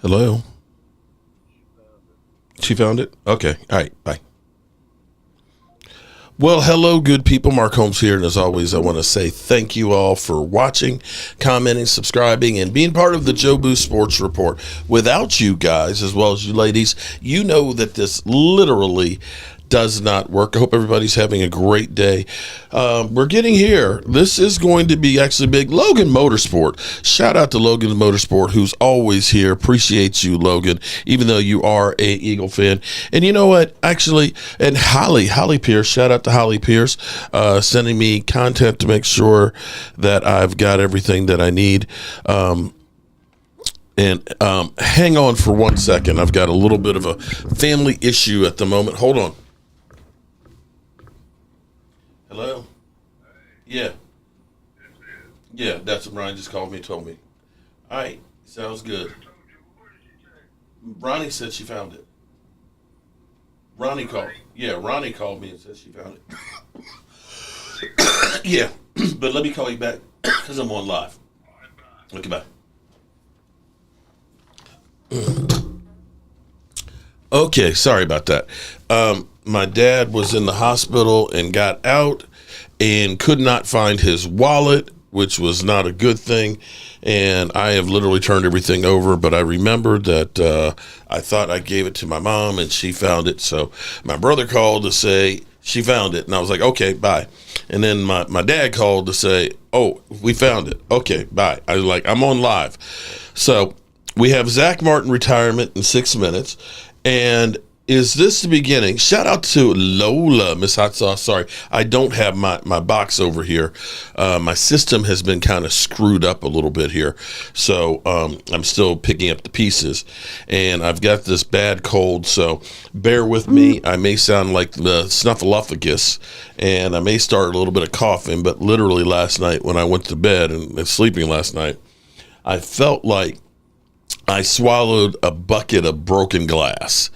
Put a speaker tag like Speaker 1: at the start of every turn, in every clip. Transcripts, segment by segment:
Speaker 1: Hello? She found it? Okay. All right. Bye. Well, hello, good people. Mark Holmes here. And as always, I want to say thank you all for watching, commenting, subscribing, and being part of the Joe Boo Sports Report. Without you guys, as well as you ladies, you know that this literally does not work. I hope everybody's having a great day. We're getting here. This is going to be actually big. Logan Motorsport. Shout out to Logan Motorsport, who's always here. Appreciate you, Logan, even though you are a Eagle fan. And you know what? Actually, and Holly Pierce. Shout out to Holly Pierce, sending me content to make sure that I've got everything that I need. And hang on for 1 second. I've got a little bit of a family issue at the moment. Hold on. Hello? Yeah. Yeah, that's what Ryan just called me and told me. All right, sounds good. Ronnie said she found it. Ronnie called. Yeah, Ronnie called me and said she found it. Yeah, but let me call you back because I'm on live. Okay, bye. Okay, sorry about that. My dad was in the hospital and got out and could not find his wallet, which was not a good thing. And I have literally turned everything over, but I remembered that I thought I gave it to my mom and she found it. So my brother called to say she found it. And I was like, okay, bye. And then my dad called to say, oh, we found it. Okay, bye. I was like, I'm on live. So we have Zack Martin retirement in 6 minutes. And is this the beginning? Shout out to Lola, Miss Hot Sauce. Sorry, I don't have my box over here. My system has been kind of screwed up a little bit here. So I'm still picking up the pieces. And I've got this bad cold, so bear with me. I may sound like the snuffleupagus, and I may start a little bit of coughing, but literally last night when I went to bed and sleeping last night, I felt like I swallowed a bucket of broken glass.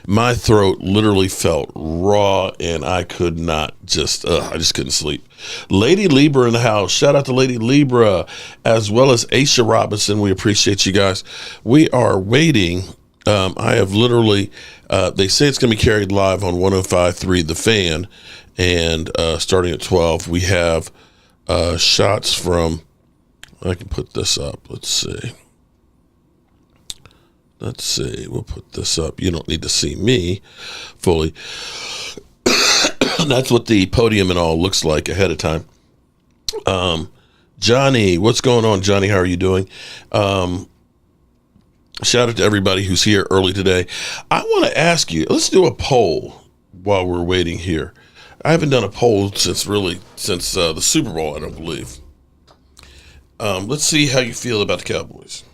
Speaker 1: My throat literally felt raw, and I could not I just couldn't sleep. Lady Libra in the house. Shout out to Lady Libra, as well as Aisha Robinson. We appreciate you guys. We are waiting. I have literally, they say it's going to be carried live on 105.3 The Fan, and starting at 12, we have shots from, I can put this up. Let's see, we'll put this up. You don't need to see me fully. That's what the podium and all looks like ahead of time. Johnny, what's going on, Johnny? How are you doing? Shout out to everybody who's here early today. I want to ask you, let's do a poll while we're waiting here. I haven't done a poll since the Super Bowl, I don't believe. Let's see how you feel about the Cowboys.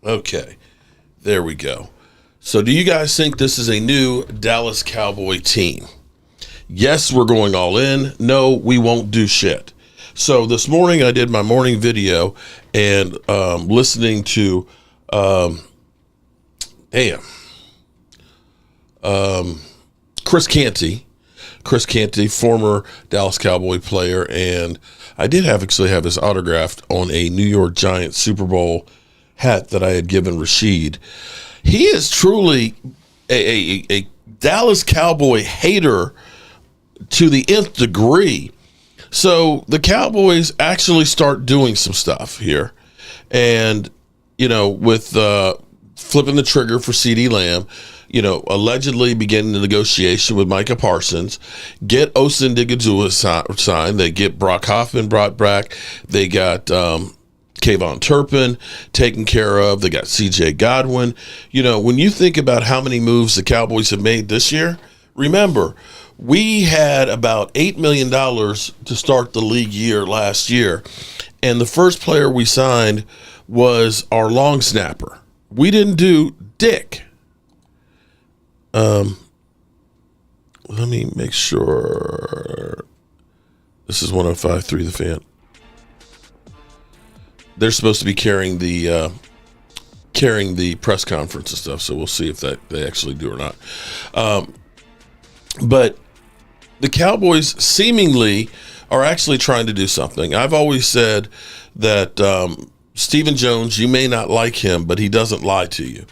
Speaker 1: Okay, there we go. So do you guys think this is a new Dallas Cowboy team? Yes, we're going all in. No, we won't do shit. So this morning I did my morning video and listening to, Chris Canty, former Dallas Cowboy player, and I did actually have his autographed on a New York Giants Super Bowl hat that I had given Rashid. He is truly a Dallas Cowboy hater to the nth degree. So the Cowboys actually start doing some stuff here. And, with flipping the trigger for CeeDee Lamb, allegedly beginning the negotiation with Micah Parsons, get Osin Digizua signed. They get Brock Hoffman brought back. They got Kayvon Turpin taken care of. They got CJ Godwin. When you think about how many moves the Cowboys have made this year, remember, We had about $8 million to start the league year last year, and the first player we signed was our long snapper. We didn't do Dick. Let me make sure. This is 105.3 The Fan. They're supposed to be carrying the press conference and stuff, so we'll see if they actually do or not. But the Cowboys seemingly are actually trying to do something. I've always said that Stephen Jones, you may not like him, but he doesn't lie to you.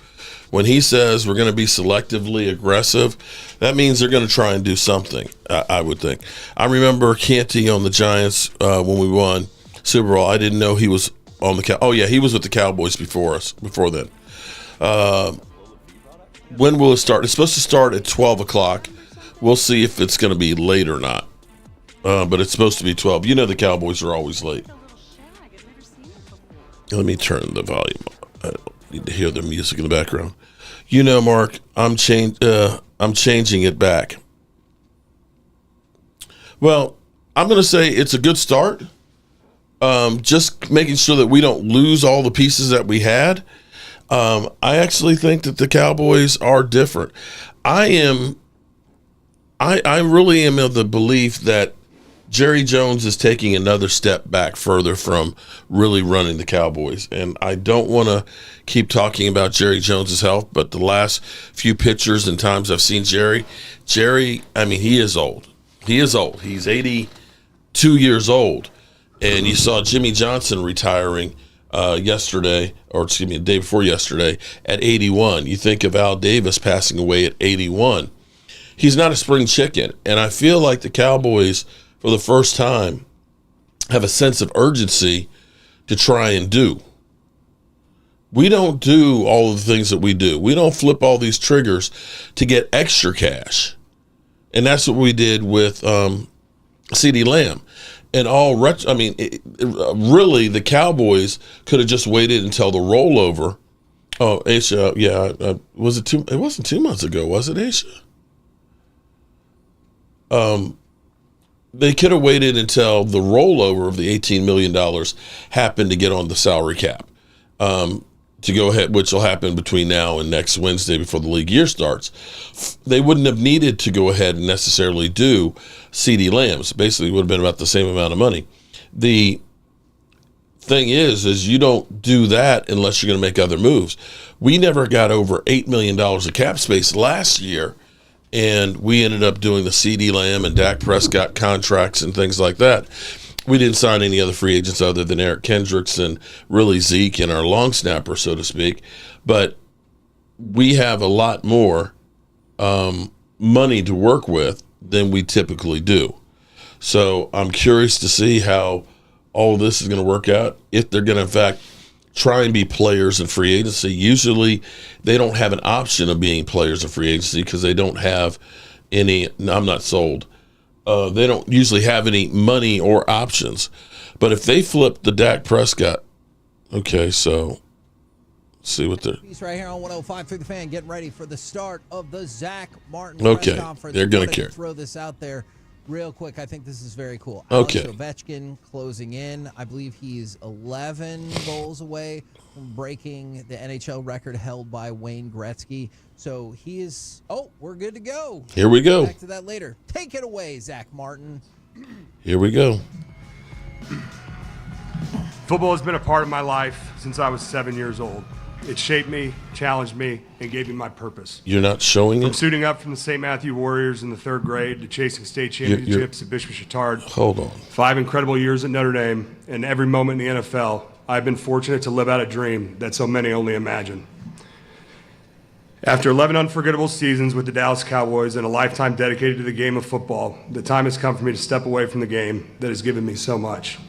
Speaker 1: When he says we're going to be selectively aggressive, that means they're going to try and do something, I would think. I remember Canty on the Giants when we won Super Bowl. I didn't know he was on the Oh, yeah, he was with the Cowboys before then. When will it start? It's supposed to start at 12 o'clock. We'll see if it's going to be late or not. But it's supposed to be 12. You know the Cowboys are always late. Let me turn the volume up. I don't need to hear the music in the background. You know, Mark, I'm changing it back. Well, I'm going to say it's a good start. Just making sure that we don't lose all the pieces that we had. I actually think that the Cowboys are different. I really am of the belief that Jerry Jones is taking another step back further from really running the Cowboys. And I don't want to keep talking about Jerry Jones's health, but the last few pictures and times I've seen Jerry, I mean, he is old. He is old. He's 82 years old. And you saw Jimmy Johnson retiring yesterday, or excuse me, the day before yesterday, at 81. You think of Al Davis passing away at 81. He's not a spring chicken. And I feel like the Cowboys, for the first time, have a sense of urgency to try and do. We don't do all of the things that we do. We don't flip all these triggers to get extra cash. And that's what we did with CeeDee Lamb. And really, the Cowboys could have just waited until the rollover. Oh, Aisha, yeah. It wasn't 2 months ago, was it, Aisha? They could have waited until the rollover of the $18 million happened to get on the salary cap to go ahead, which will happen between now and next Wednesday before the league year starts. They wouldn't have needed to go ahead and necessarily do CeeDee Lambs. Basically, it would have been about the same amount of money. The thing is you don't do that unless you're going to make other moves. We never got over $8 million of cap space last year, and we ended up doing the CeeDee Lamb and Dak Prescott contracts and things like that. We didn't sign any other free agents other than Eric Kendricks and really Zeke and our long snapper, so to speak. But we have a lot more money to work with than we typically do. So I'm curious to see how all this is going to work out, if they're going to, in fact, try and be players in free agency. Usually they don't have an option of being players in free agency because they don't have any – I'm not sold. They don't usually have any money or options. But if they flip the Dak Prescott, okay, so let's see what they're.
Speaker 2: He's right here on 105 through the Fan, getting ready for the start of the Zack Martin
Speaker 1: okay,
Speaker 2: press conference.
Speaker 1: they're going to care.
Speaker 2: Throw this out there real quick. I think this is very cool.
Speaker 1: Okay.
Speaker 2: Alex Ovechkin closing in. I believe he's 11 goals away from breaking the NHL record held by Wayne Gretzky. So he is, we're good to go.
Speaker 1: Here we go.
Speaker 2: Back to that later. Take it away, Zack Martin.
Speaker 1: Here we go.
Speaker 3: Football has been a part of my life since I was 7 years old. It shaped me, challenged me, and gave me my purpose.
Speaker 1: You're not showing
Speaker 3: From
Speaker 1: it?
Speaker 3: suiting up from the St. Matthew Warriors in the third grade to chasing state championships at Bishop Chatard.
Speaker 1: Hold on.
Speaker 3: 5 incredible years at Notre Dame, and every moment in the NFL, I've been fortunate to live out a dream that so many only imagine. After 11 unforgettable seasons with the Dallas Cowboys and a lifetime dedicated to the game of football, the time has come for me to step away from the game that has given me so much.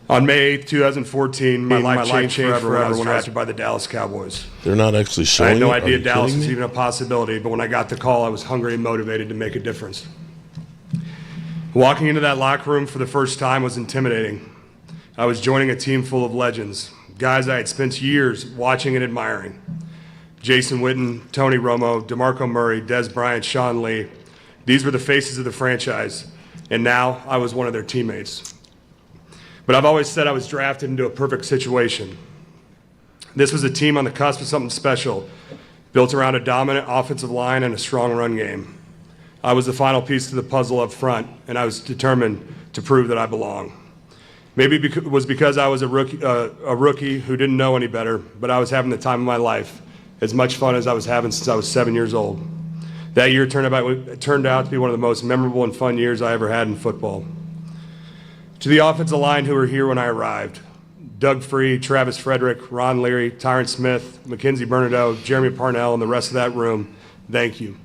Speaker 3: On May 8th, 2014, my life changed forever when I was drafted by the Dallas Cowboys.
Speaker 1: They're not actually showing it?
Speaker 3: I had no
Speaker 1: Are
Speaker 3: idea
Speaker 1: you
Speaker 3: Dallas
Speaker 1: kidding
Speaker 3: was
Speaker 1: me?
Speaker 3: even a possibility, but when I got the call, I was hungry and motivated to make a difference. Walking into that locker room for the first time was intimidating. I was joining a team full of legends, guys I had spent years watching and admiring. Jason Witten, Tony Romo, DeMarco Murray, Des Bryant, Sean Lee, These were the faces of the franchise, and now I was one of their teammates. But I've always said I was drafted into a perfect situation. This was a team on the cusp of something special, built around a dominant offensive line and a strong run game. I was the final piece to the puzzle up front, and I was determined to prove that I belong. Maybe it was because I was a rookie who didn't know any better, but I was having the time of my life, as much fun as I was having since I was 7 years old. That year turned out to be one of the most memorable and fun years I ever had in football. To the offensive line who were here when I arrived, Doug Free, Travis Frederick, Ron Leary, Tyron Smith, Mackenzie Bernadotte, Jeremy Parnell, and the rest of that room, thank you.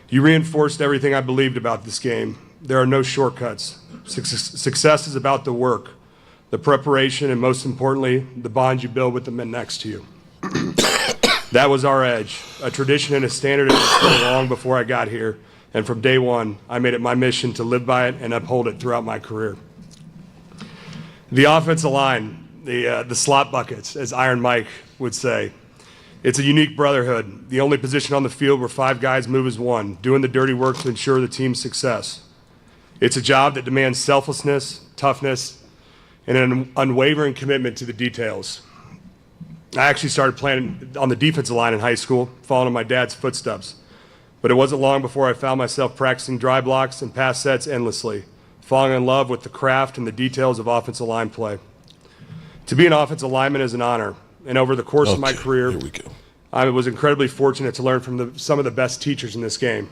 Speaker 3: You reinforced everything I believed about this game. There are no shortcuts. Success is about the work, the preparation, and most importantly, the bond you build with the men next to you. That was our edge, a tradition and a standard long before I got here, and from day one, I made it my mission to live by it and uphold it throughout my career. The offensive line, the slot buckets, as Iron Mike would say. It's a unique brotherhood, the only position on the field where 5 guys move as one, doing the dirty work to ensure the team's success. It's a job that demands selflessness, toughness, and an unwavering commitment to the details. I actually started playing on the defensive line in high school, following in my dad's footsteps. But it wasn't long before I found myself practicing dry blocks and pass sets endlessly, falling in love with the craft and the details of offensive line play. To be an offensive lineman is an honor, and over the course of my career,
Speaker 1: here we go.
Speaker 3: I was incredibly fortunate to learn from some of the best teachers in this game.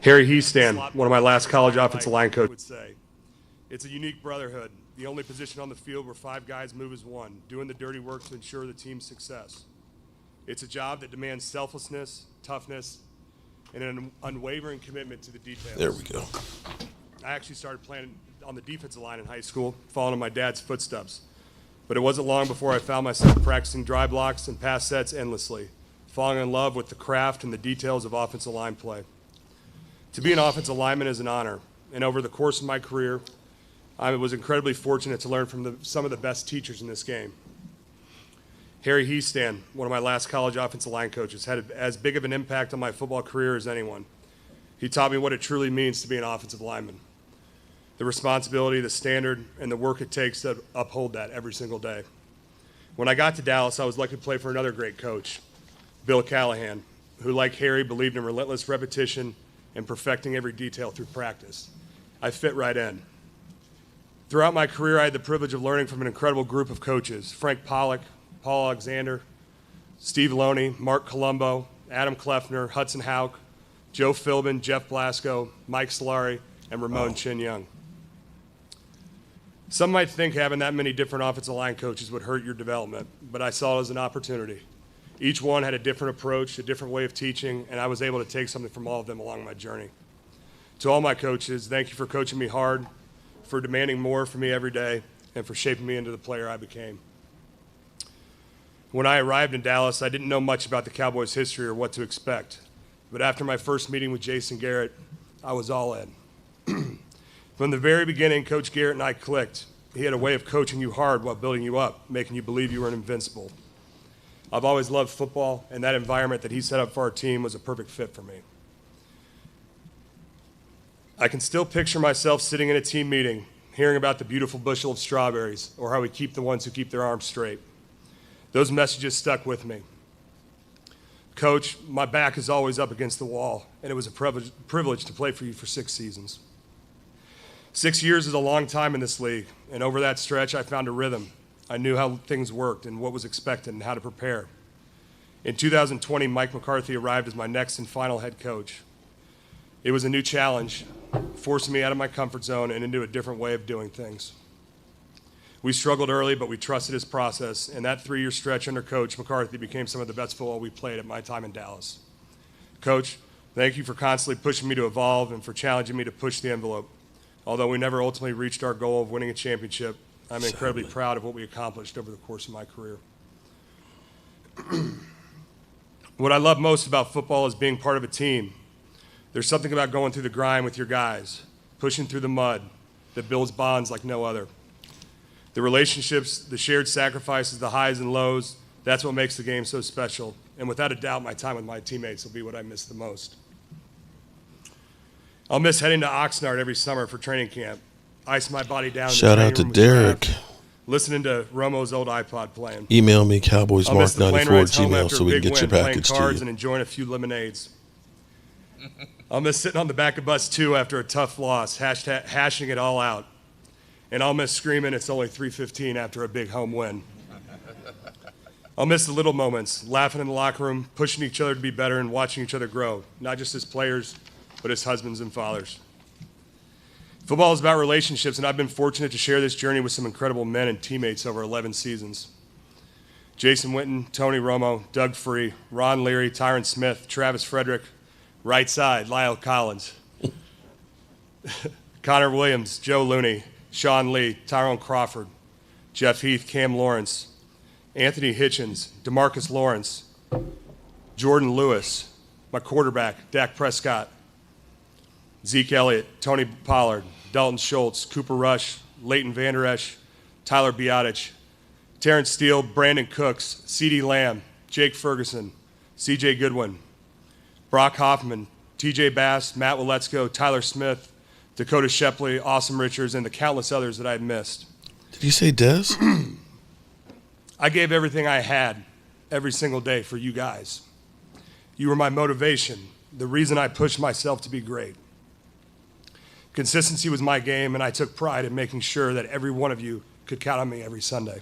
Speaker 3: Harry Heastan, one of my last college offensive line coaches, would say, it's a unique brotherhood, the only position on the field where 5 guys move as one, doing the dirty work to ensure the team's success. It's a job that demands selflessness, toughness, and an unwavering commitment to the details.
Speaker 1: There we go.
Speaker 3: I actually started playing on the defensive line in high school, following in my dad's footsteps. But it wasn't long before I found myself practicing dry blocks and pass sets endlessly, falling in love with the craft and the details of offensive line play. To be an offensive lineman is an honor, and over the course of my career, I was incredibly fortunate to learn from some of the best teachers in this game. Harry Heastan, one of my last college offensive line coaches, had as big of an impact on my football career as anyone. He taught me what it truly means to be an offensive lineman. The responsibility, the standard, and the work it takes to uphold that every single day. When I got to Dallas, I was lucky to play for another great coach, Bill Callahan, who, like Harry, believed in relentless repetition and perfecting every detail through practice. I fit right in. Throughout my career, I had the privilege of learning from an incredible group of coaches: Frank Pollock, Paul Alexander, Steve Loney, Mark Colombo, Adam Kleffner, Hudson Houck, Joe Philbin, Jeff Blasco, Mike Solari, and Ramon Chin Young. Some might think having that many different offensive line coaches would hurt your development, but I saw it as an opportunity. Each one had a different approach, a different way of teaching, and I was able to take something from all of them along my journey. To all my coaches, thank you for coaching me hard, for demanding more from me every day, and for shaping me into the player I became. When I arrived in Dallas, I didn't know much about the Cowboys' history or what to expect. But after my first meeting with Jason Garrett, I was all in. From the very beginning, Coach Garrett and I clicked. He had a way of coaching you hard while building you up, making you believe you were invincible. I've always loved football, and that environment that he set up for our team was a perfect fit for me. I can still picture myself sitting in a team meeting, hearing about the beautiful bushel of strawberries, or how we keep the ones who keep their arms straight. Those messages stuck with me. Coach, my back is always up against the wall, and it was a privilege to play for you for 6 seasons. 6 years is a long time in this league, and over that stretch, I found a rhythm. I knew how things worked and what was expected and how to prepare. In 2020, Mike McCarthy arrived as my next and final head coach. It was a new challenge, forcing me out of my comfort zone and into a different way of doing things. We struggled early, but we trusted his process, and that 3-year stretch under Coach McCarthy became some of the best football we played at my time in Dallas. Coach, thank you for constantly pushing me to evolve and for challenging me to push the envelope. Although we never ultimately reached our goal of winning a championship, I'm incredibly proud of what we accomplished over the course of my career. What I love most about football is being part of a team. There's something about going through the grind with your guys, pushing through the mud, that builds bonds like no other. The relationships, the shared sacrifices, the highs and lows, that's what makes the game so special. And without a doubt, my time with my teammates will be what I miss the most. I'll miss heading to Oxnard every summer for training camp. Ice my body down.
Speaker 1: Shout out to Derek.
Speaker 3: Listening to Romo's old iPod playing.
Speaker 1: Email me cowboysmark94 at
Speaker 3: Gmail
Speaker 1: Gmail so we can get your package to
Speaker 3: cards
Speaker 1: you.
Speaker 3: And enjoying a few lemonades. I'll miss sitting on the back of bus 2 after a tough loss, hashing it all out. And I'll miss screaming it's only 3:15 after a big home win. I'll miss the little moments, laughing in the locker room, pushing each other to be better, and watching each other grow, not just as players, but as husbands and fathers. Football is about relationships, and I've been fortunate to share this journey with some incredible men and teammates over 11 seasons. Jason Witten, Tony Romo, Doug Free, Ron Leary, Tyron Smith, Travis Frederick, right side, Lyle Collins, Connor Williams, Joe Looney, Sean Lee, Tyrone Crawford, Jeff Heath, Cam Lawrence, Anthony Hitchens, DeMarcus Lawrence, Jordan Lewis, my quarterback, Dak Prescott, Zeke Elliott, Tony Pollard, Dalton Schultz, Cooper Rush, Leighton Vander Esch, Tyler Biadasz, Terrence Steele, Brandon Cooks, CeeDee Lamb, Jake Ferguson, CJ Goodwin, Brock Hoffman, TJ Bass, Matt Waletzko, Tyler Smith, Dakota Shepley, Awesome Richards, and the countless others that I've missed.
Speaker 1: Did you say Des?
Speaker 3: I gave everything I had every single day for you guys. You were my motivation, the reason I pushed myself to be great. Consistency was my game, and I took pride in making sure that every one of you could count on me every Sunday.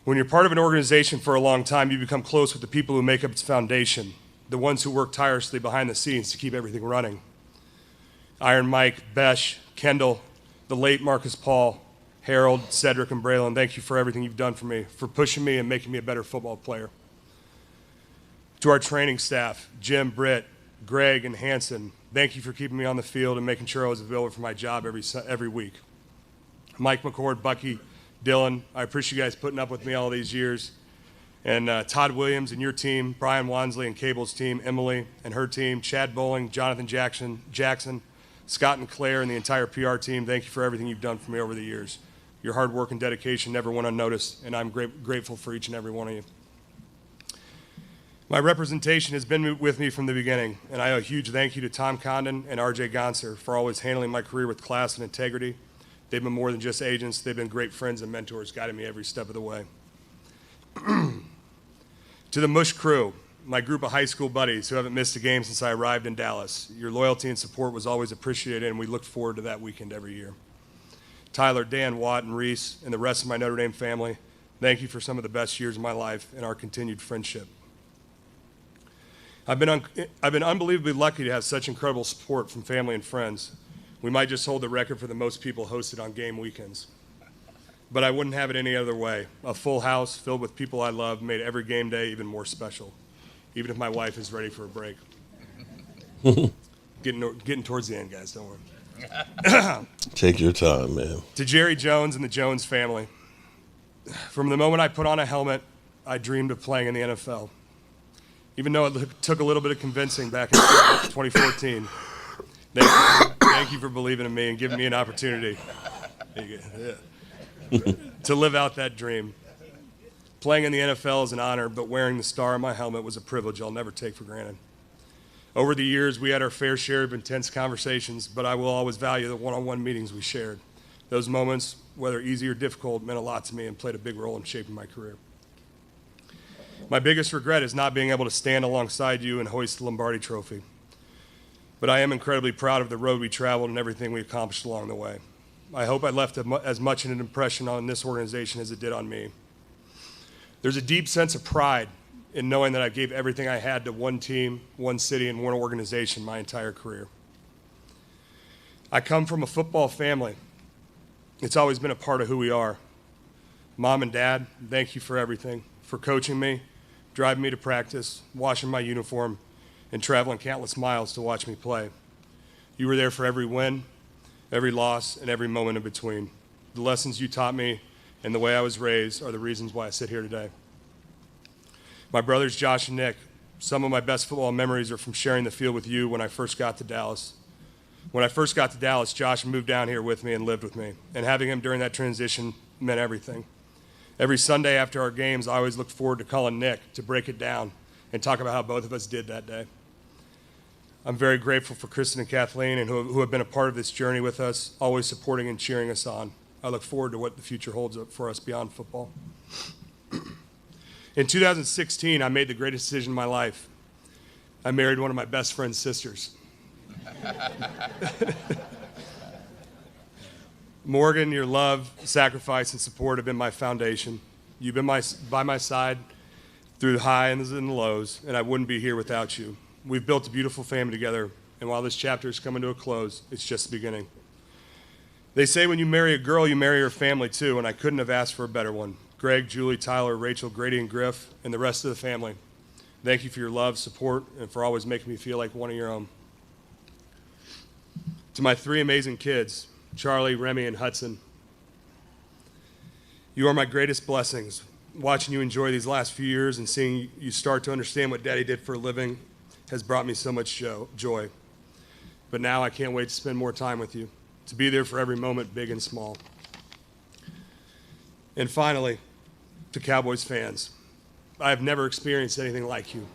Speaker 3: When you're part of an organization for a long time, you become close with the people who make up its foundation, the ones who work tirelessly behind the scenes to keep everything running. Iron Mike, Besh, Kendall, the late Marcus Paul, Harold, Cedric, and Braylon, thank you for everything you've done for me, for pushing me and making me a better football player. To our training staff, Jim, Britt, Greg, and Hanson, thank you for keeping me on the field and making sure I was available for my job every week. Mike McCord, Bucky, Dylan, I appreciate you guys putting up with me all these years. And Todd Williams and your team, Brian Wansley and Cable's team, Emily and her team, Chad Bowling, Jonathan Jackson, Scott and Claire, and the entire PR team, thank you for everything you've done for me over the years. Your hard work and dedication never went unnoticed, and I'm grateful for each and every one of you. My representation has been with me from the beginning, and I owe a huge thank you to Tom Condon and RJ Gonser for always handling my career with class and integrity. They've been more than just agents. They've been great friends and mentors, guiding me every step of the way. To the Mush crew, my group of high school buddies who haven't missed a game since I arrived in Dallas, your loyalty and support was always appreciated, and we looked forward to that weekend every year. Tyler, Dan, Watt, and Reese, and the rest of my Notre Dame family, thank you for some of the best years of my life and our continued friendship. I've been unbelievably lucky to have such incredible support from family and friends. We might just hold the record for the most people hosted on game weekends. But I wouldn't have it any other way. A full house filled with people I love made every game day even more special, even if my wife is ready for a break. Getting towards the end, guys, don't worry.
Speaker 1: Take your time, man.
Speaker 3: To Jerry Jones and the Jones family, from the moment I put on a helmet, I dreamed of playing in the NFL. Even though it took a little bit of convincing back in 2014. Thank you for believing in me and giving me an opportunity to live out that dream. Playing in the NFL is an honor, but wearing the star on my helmet was a privilege I'll never take for granted. Over the years, we had our fair share of intense conversations, but I will always value the one-on-one meetings we shared. Those moments, whether easy or difficult, meant a lot to me and played a big role in shaping my career. My biggest regret is not being able to stand alongside you and hoist the Lombardi Trophy. But I am incredibly proud of the road we traveled and everything we accomplished along the way. I hope I left as much an impression on this organization as it did on me. There's a deep sense of pride in knowing that I gave everything I had to one team, one city, and one organization my entire career. I come from a football family. It's always been a part of who we are. Mom and Dad, thank you for everything, for coaching me, driving me to practice, washing my uniform, and traveling countless miles to watch me play. You were there for every win, every loss, and every moment in between. The lessons you taught me and the way I was raised are the reasons why I sit here today. My brothers Josh and Nick, some of my best football memories are from sharing the field with you when I first got to Dallas. When I first got to Dallas, Josh moved down here with me and lived with me, and having him during that transition meant everything. Every Sunday after our games, I always looked forward to calling Nick to break it down and talk about how both of us did that day. I'm very grateful for Kristen and Kathleen and who have been a part of this journey with us, always supporting and cheering us on. I look forward to what the future holds up for us beyond football. In 2016, I made the greatest decision of my life. I married one of my best friend's sisters. Morgan, your love, sacrifice, and support have been my foundation. You've been by my side through the highs and the lows, and I wouldn't be here without you. We've built a beautiful family together, and while this chapter is coming to a close, it's just the beginning. They say when you marry a girl, you marry her family too, and I couldn't have asked for a better one. Greg, Julie, Tyler, Rachel, Grady, and Griff, and the rest of the family, thank you for your love, support, and for always making me feel like one of your own. To my 3 amazing kids, Charlie, Remy, and Hudson, you are my greatest blessings. Watching you enjoy these last few years and seeing you start to understand what Daddy did for a living has brought me so much joy. But now I can't wait to spend more time with you, to be there for every moment, big and small. And finally, to Cowboys fans, I have never experienced anything like you.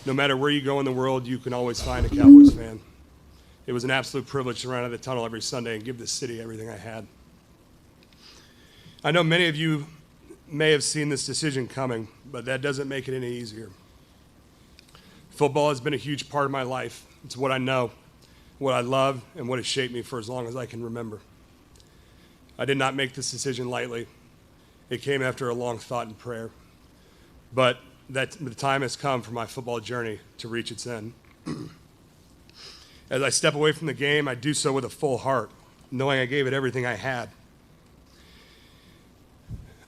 Speaker 3: No matter where you go in the world, you can always find a Cowboys fan. It was an absolute privilege to run out of the tunnel every Sunday and give this city everything I had. I know many of you may have seen this decision coming, but that doesn't make it any easier. Football has been a huge part of my life. It's what I know, what I love, and what has shaped me for as long as I can remember. I did not make this decision lightly. It came after a long thought and prayer. But the time has come for my football journey to reach its end. As I step away from the game, I do so with a full heart, knowing I gave it everything I had.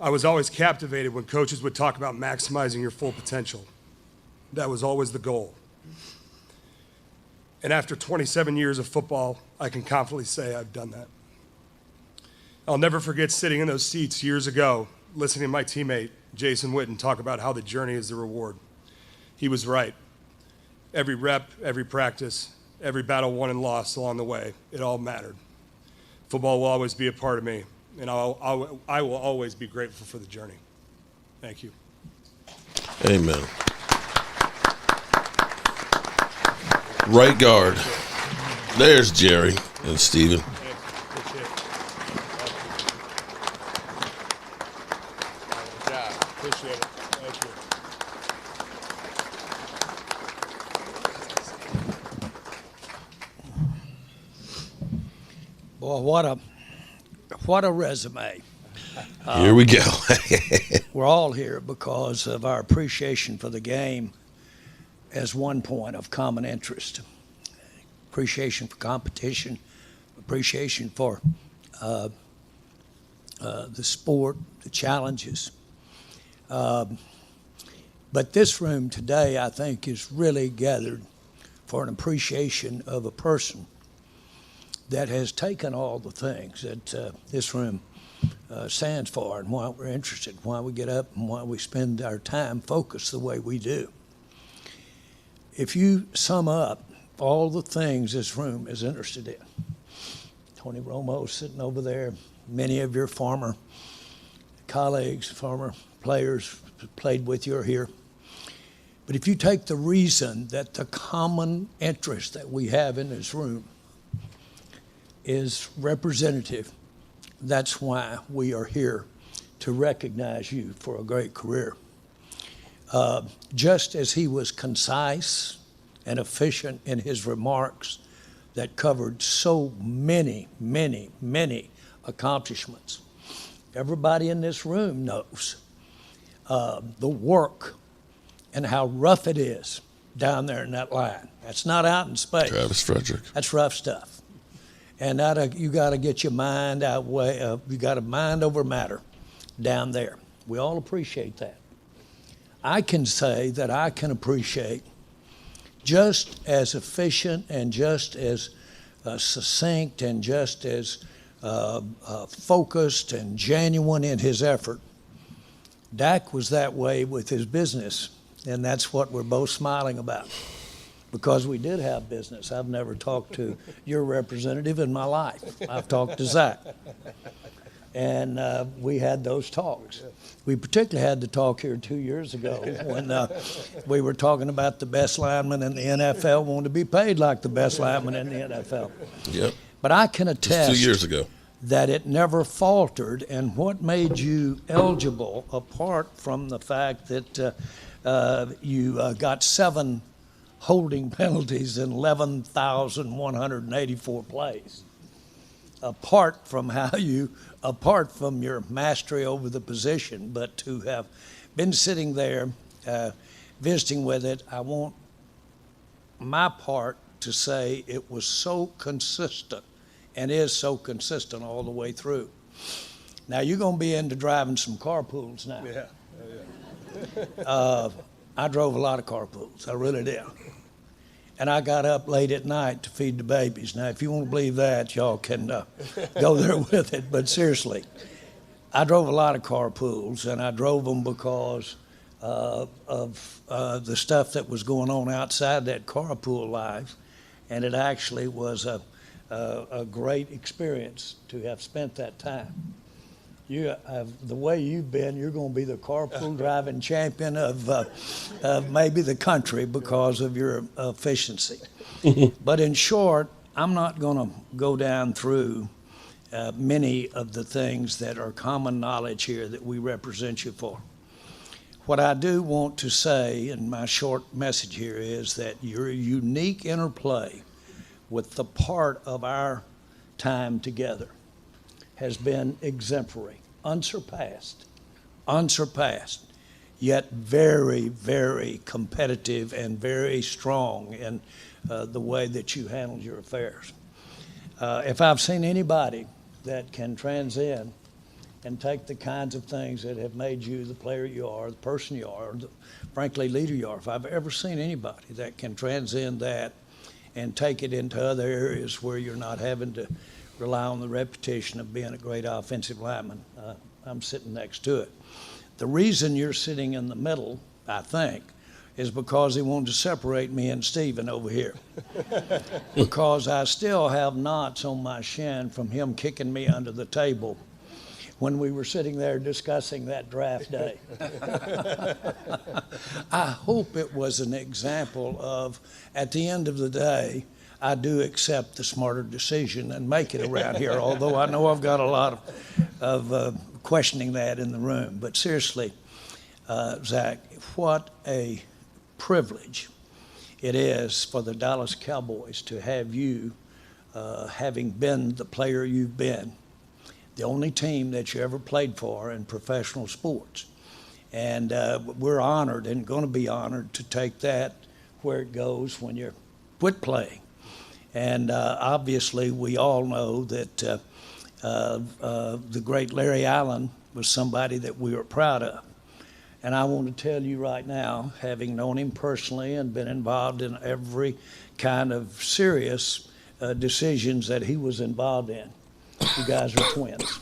Speaker 3: I was always captivated when coaches would talk about maximizing your full potential. That was always the goal. And after 27 years of football, I can confidently say I've done that. I'll never forget sitting in those seats years ago, listening to my teammate, Jason Witten, talk about how the journey is the reward. He was right. Every rep, every practice, every battle won and lost along the way, it all mattered. Football will always be a part of me, and I will always be grateful for the journey. Thank you.
Speaker 1: Amen. Right guard. There's Jerry and Steven.
Speaker 3: Appreciate it. Thank you.
Speaker 4: Boy, what a resume.
Speaker 1: Here we go.
Speaker 4: We're all here because of our appreciation for the game as one point of common interest. Appreciation for competition, appreciation for the sport, the challenges. But this room today, I think, is really gathered for an appreciation of a person that has taken all the things that this room stands for and why we're interested, why we get up and why we spend our time focused the way we do. If you sum up all the things this room is interested in, Tony Romo sitting over there, many of your former colleagues, former players who played with you are here. But if you take the reason that the common interest that we have in this room is representative, that's why we are here to recognize you for a great career. Just as he was concise and efficient in his remarks that covered so many, many, many accomplishments. Everybody in this room knows the work and how rough it is down there in that line. That's not out in space.
Speaker 1: Travis Frederick.
Speaker 4: That's rough stuff. And you got to get your mind out way. You got a mind over matter down there. We all appreciate that. I can say that I can appreciate just as efficient and just as succinct and just as focused and genuine in his effort. Dak was that way with his business, and that's what we're both smiling about. Because we did have business. I've never talked to your representative in my life. I've talked to Zack. And we had those talks. We particularly had the talk here 2 years ago when we were talking about the best linemen in the NFL wanted to be paid like the best linemen in the NFL.
Speaker 1: Yep.
Speaker 4: But I can attest
Speaker 1: 2 years ago
Speaker 4: that it never faltered. And what made you eligible, apart from the fact that you got 7 holding penalties in 11,184 plays, apart from your mastery over the position, but to have been sitting there visiting with it, I want my part to say it was so consistent and is so consistent all the way through. Now, you're going to be into driving some carpools now.
Speaker 3: Yeah.
Speaker 4: I drove a lot of carpools. I really did. And I got up late at night to feed the babies. Now, if you want to believe that, y'all can go there with it. But seriously, I drove a lot of carpools, and I drove them because of the stuff that was going on outside that carpool life. And it actually was a great experience to have spent that time. You have, the way you've been, you're going to be the carpool driving champion of maybe the country because of your efficiency. But in short, I'm not going to go down through many of the things that are common knowledge here that we represent you for. What I do want to say in my short message here is that your unique interplay with the part of our time together has been exemplary, unsurpassed, yet very, very competitive and very strong in the way that you handled your affairs. If I've seen anybody that can transcend and take the kinds of things that have made you the player you are, the person you are, the, frankly, leader you are, if I've ever seen anybody that can transcend that and take it into other areas where you're not having to rely on the repetition of being a great offensive lineman, I'm sitting next to it. The reason you're sitting in the middle, I think, is because he wanted to separate me and Stephen over here. Because I still have knots on my shin from him kicking me under the table when we were sitting there discussing that draft day. I hope it was an example of, at the end of the day, I do accept the smarter decision and make it around here, although I know I've got a lot of questioning that in the room. But seriously, Zack, what a privilege it is for the Dallas Cowboys to have you, having been the player you've been, the only team that you ever played for in professional sports. And we're honored and going to be honored to take that where it goes when you quit playing. And obviously, we all know that the great Larry Allen was somebody that we were proud of. And I want to tell you right now, having known him personally and been involved in every kind of serious decisions that he was involved in, you guys are twins.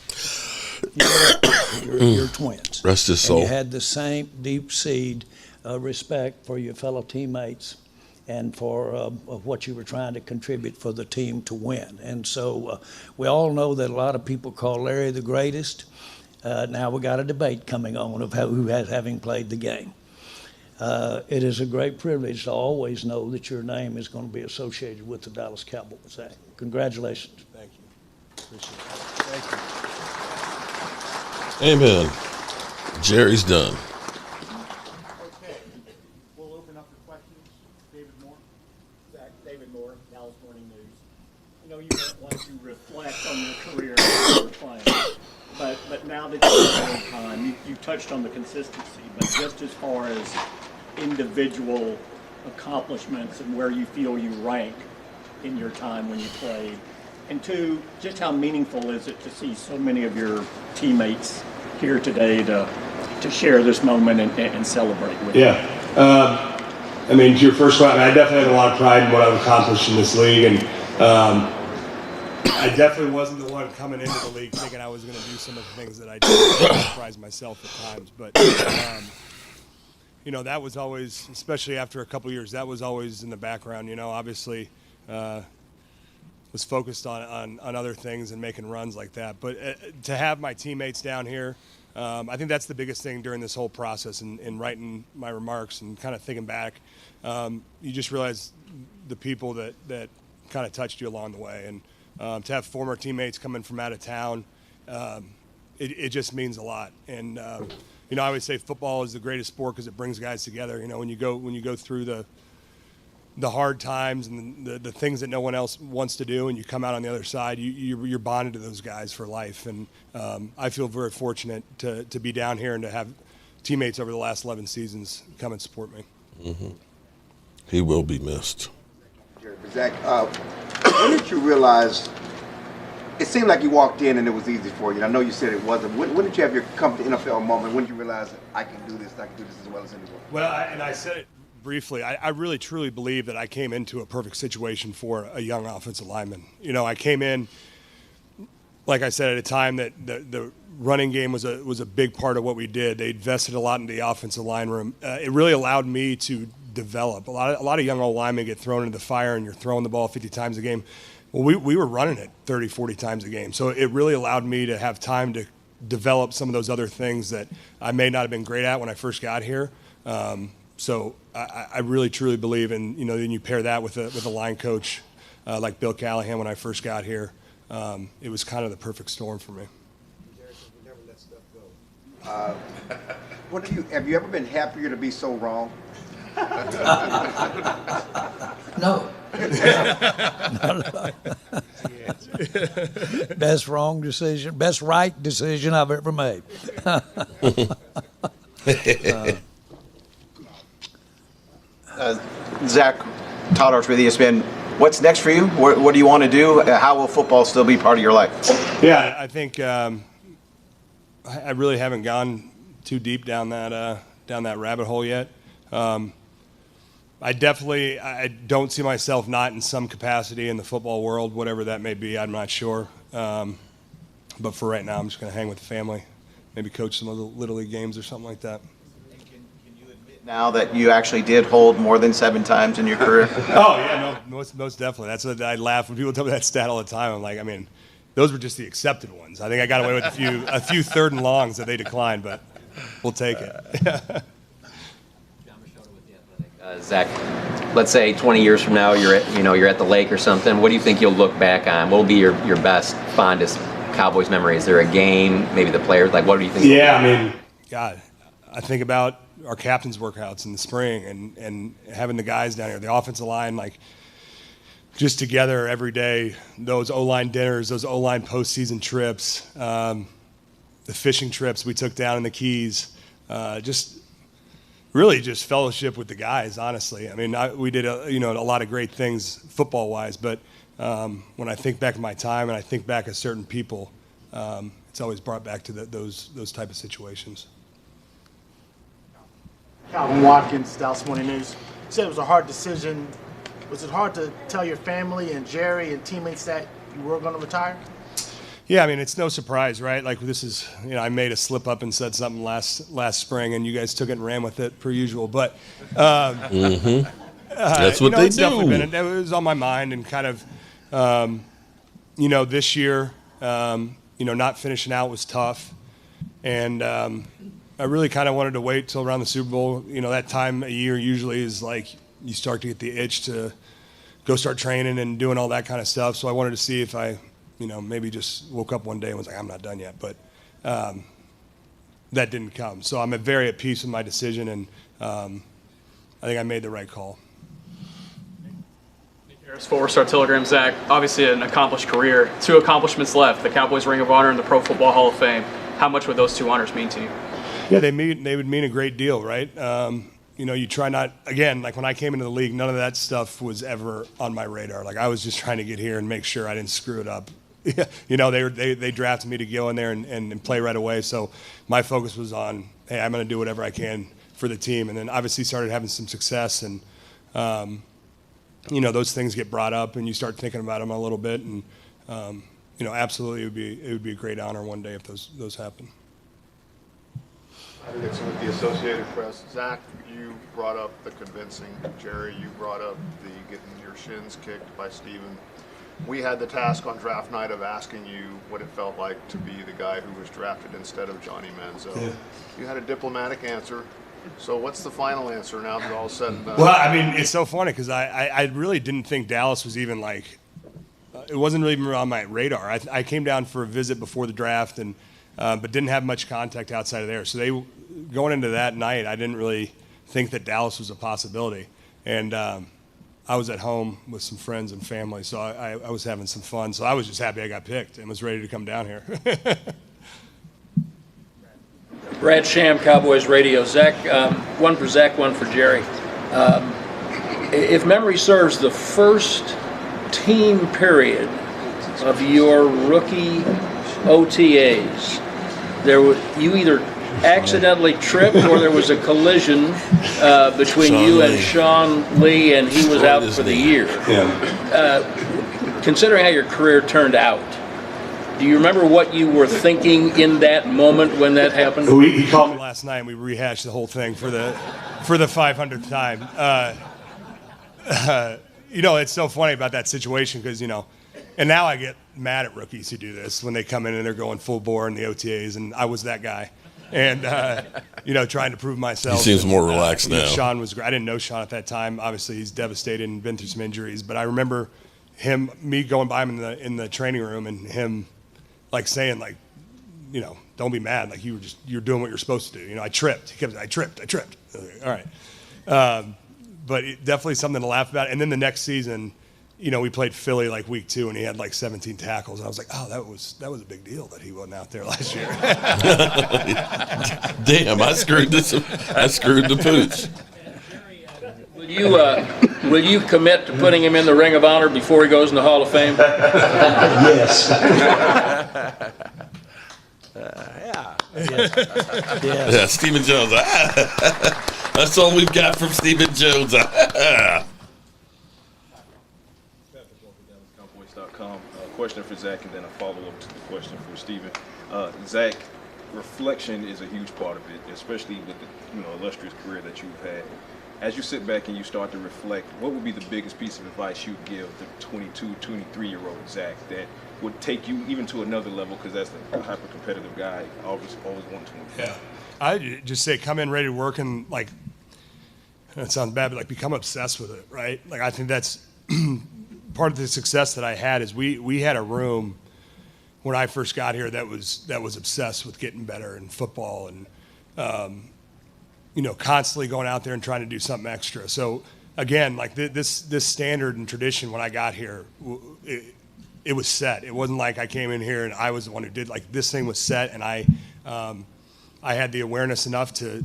Speaker 4: You're twins.
Speaker 1: Rest his soul.
Speaker 4: And you had the same deep-seated respect for your fellow teammates and for what you were trying to contribute for the team to win. And so we all know that a lot of people call Larry the greatest. Now we got a debate coming on of who has having played the game. It is a great privilege to always know that your name is going to be associated with the Dallas Cowboys. Congratulations.
Speaker 3: Thank you. Appreciate it. Thank you.
Speaker 1: Amen. Jerry's done.
Speaker 5: Okay, we'll open up for questions. David Moore. Zack, David Moore, Dallas Morning News. I know you don't want to reflect on your career as you were playing, but now that you've had time, you touched on the consistency, but just as far as individual accomplishments and where you feel you rank in your time when you played, and two, just how meaningful is it to see so many of your teammates here today to share this moment and celebrate with you?
Speaker 3: Yeah. I mean, to your first question, I definitely have a lot of pride in what I've accomplished in this league, and I definitely wasn't the one coming into the league thinking I was going to do some of the things that I did. I surprised myself at times, but you know, that was always, especially after a couple of years, that was always in the background. You know, obviously, was focused on other things and making runs like that. But to have my teammates down here, I think that's the biggest thing during this whole process in writing my remarks and kind of thinking back. You just realize the people that kind of touched you along the way. And to have former teammates coming from out of town, it just means a lot. And, I always say football is the greatest sport because it brings guys together. When you go through the hard times and the things that no one else wants to do, and you come out on the other side, you're bonded to those guys for life. And I feel very fortunate to be down here and to have teammates over the last 11 seasons come and support me.
Speaker 1: Mm-hmm. He will be missed.
Speaker 6: Zack, when did you realize? It seemed like you walked in and it was easy for you. And I know you said it wasn't. When did you have your come to NFL moment? When did you realize I can do this as well as anyone?
Speaker 3: Well, I said it briefly. I really truly believe that I came into a perfect situation for a young offensive lineman. I came in, like I said, at a time that the running game was a big part of what we did. They invested a lot in the offensive line room. It really allowed me to develop. A lot of young old linemen get thrown into the fire, and you're throwing the ball 50 times a game. Well, we were running it 30, 40 times a game. So it really allowed me to have time to develop some of those other things that I may not have been great at when I first got here. So I really, truly believe in, then you pair that with a line coach like Bill Callahan when I first got here. It was kind of the perfect storm for me.
Speaker 6: Never let stuff go. Have you ever been happier to be so wrong?
Speaker 4: No. Best right decision I've ever made.
Speaker 7: Zack, Todd Arch with ESPN. What's next for you? What do you want to do? How will football still be part of your life?
Speaker 3: Yeah, I think I really haven't gone too deep down that rabbit hole yet. I don't see myself not in some capacity in the football world, whatever that may be. I'm not sure. But for right now, I'm just going to hang with the family, maybe coach some of the Little League games or something like that.
Speaker 7: Can you admit now that you actually did hold more than 7 times in your career?
Speaker 3: Oh, yeah, no, most definitely. That's what I laugh when people tell me that stat all the time. I'm like, those were just the accepted ones. I think I got away with a few third and longs that they declined, but we'll take it.
Speaker 8: Zack, let's say 20 years from now you're at the lake or something. What do you think you'll look back on? What will be your best, fondest Cowboys memory? Is there a game, maybe the players? Like, what do you think?
Speaker 3: Yeah, God, I think about our captain's workouts in the spring and having the guys down here, the offensive line, like just together every day. Those O-line dinners, those O-line postseason trips, the fishing trips we took down in the Keys, really just fellowship with the guys, honestly. We did a lot of great things football-wise, but when I think back to my time and I think back at certain people, it's always brought back to those type of situations.
Speaker 5: Calvin Watkins, Dallas Morning News. You said it was a hard decision. Was it hard to tell your family and Jerry and teammates that you were going to retire?
Speaker 3: Yeah, it's no surprise, right? Like this is, I made a slip up and said something last spring, and you guys took it and ran with it per usual. But
Speaker 1: That's what they
Speaker 3: it's
Speaker 1: do.
Speaker 3: Definitely it was on my mind, and kind of, this year, not finishing out was tough, and I really kind of wanted to wait till around the Super Bowl. That time a year usually is like you start to get the itch to go start training and doing all that kind of stuff. So I wanted to see if I maybe just woke up one day and was like, I'm not done yet. But that didn't come. So I'm very at peace with my decision, and I think I made the right call.
Speaker 9: Four Star Telegram, Zack. Obviously an accomplished career. 2 accomplishments left, the Cowboys Ring of Honor and the Pro Football Hall of Fame. How much would those 2 honors mean to you?
Speaker 3: Yeah, they would mean a great deal, right? You try not, again, like when I came into the league, none of that stuff was ever on my radar. Like I was just trying to get here and make sure I didn't screw it up. They drafted me to go in there and play right away. So my focus was on, hey, I'm going to do whatever I can for the team. And then obviously started having some success, and those things get brought up and you start thinking about them a little bit. And absolutely, it would be a great honor one day if those happen.
Speaker 10: Nixon with the Associated Press. Zack, you brought up the convincing. Jerry, you brought up the getting your shins kicked by Steven. we had the task on draft night of asking you what it felt like to be the guy who was drafted instead of Johnny Manziel. Yeah. You had a diplomatic answer. So what's the final answer now that all said and done?
Speaker 3: Well, I mean, it's so funny because I really didn't think Dallas was even like it wasn't really even on my radar. I came down for a visit before the draft and but didn't have much contact outside of there. So going into that night, I didn't really think that Dallas was a possibility. And I was at home with some friends and family, so I was having some fun. So I was just happy I got picked and was ready to come down here.
Speaker 11: Brad Sham, Cowboys Radio. Zach, one for Zach, one for Jerry. If memory serves, the first team period of your rookie OTAs, you either accidentally tripped or there was a collision between you and Sean Lee, and he was out for the year. Yeah. Considering how your career turned out, do you remember what you were thinking in that moment when that happened?
Speaker 3: He called me last night and we rehashed the whole thing for the 500th time. It's so funny about that situation because, and now I get mad at rookies who do this when they come in and they're going full bore in the OTAs, and I was that guy. And, trying to prove myself.
Speaker 1: He seems more relaxed now.
Speaker 3: Sean was great. I didn't know Sean at that time. Obviously, he's devastated and been through some injuries. But I remember me going by him in the training room and him, saying, don't be mad. Like, you're doing what you're supposed to do. I tripped. He kept saying, I tripped. All right. But definitely something to laugh about. And then the next season, we played Philly week 2, and he had 17 tackles. And I was like, oh, that was a big deal that he wasn't out there last year.
Speaker 1: Damn, I screwed the pooch.
Speaker 11: Will you commit to putting him in the Ring of Honor before he goes in the Hall of Fame?
Speaker 4: Yes.
Speaker 1: Yeah, Stephen Jones. That's all we've got from Stephen Jones.
Speaker 12: Cowboys.com. Question for Zach, and then a follow-up to the question for Stephen. Zach, reflection is a huge part of it, especially with the illustrious career that you've had. As you sit back and you start to reflect, what would be the biggest piece of advice you'd give the 22, 23-year-old Zach that would take you even to another level, because that's a hyper-competitive guy, always want to improve?
Speaker 3: Yeah. I just say come in ready to work and, that sounds bad, but, become obsessed with it, right? I think that's part of the success that I had is we had a room when I first got here that was obsessed with getting better in football and, constantly going out there and trying to do something extra. So again, this standard and tradition when I got here, it was set. It wasn't like I came in here and I was the one who did. This thing was set, and I had the awareness enough to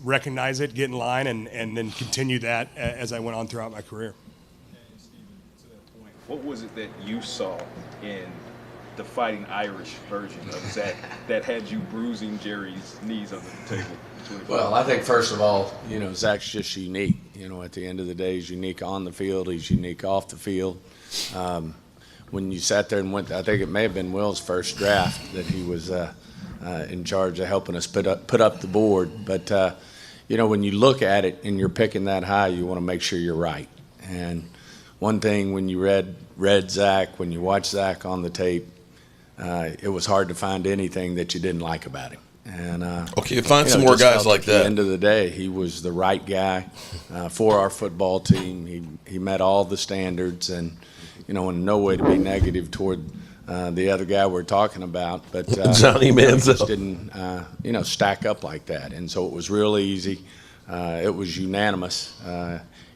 Speaker 3: recognize it, get in line, and then continue that as I went on throughout my career.
Speaker 12: And Stephen, to that point, what was it that you saw in the Fighting Irish version of Zack that had you bruising Jerry's knees under the table?
Speaker 13: Well, I think first of all, Zack's just unique. At the end of the day, he's unique on the field. He's unique off the field. When you sat there and went, I think it may have been Will's first draft that he was in charge of helping us put up the board. But when you look at it and you're picking that high, you want to make sure you're right. And one thing when you read Zack, when you watch Zack on the tape, it was hard to find anything that you didn't like about him. And
Speaker 1: okay, find some more guys like that.
Speaker 13: At the end of the day, he was the right guy for our football team. He met all the standards, and in no way to be negative toward the other guy we're talking about, but
Speaker 1: Johnny Manziel
Speaker 13: just didn't stack up like that. And so it was real easy. It was unanimous.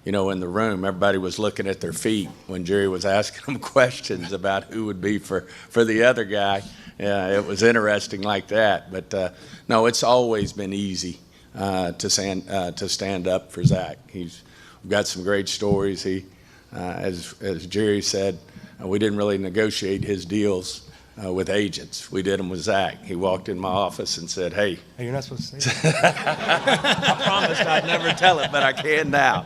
Speaker 13: In the room, everybody was looking at their feet when Jerry was asking them questions about who would be for the other guy. It was interesting like that. But no, it's always been easy to stand up for Zack. We've got some great stories. He, as Jerry said, we didn't really negotiate his deals with agents. We did them with Zack. He walked in my office and said, hey,
Speaker 3: you're not supposed to say that.
Speaker 13: I promised I'd never tell it, but I can now.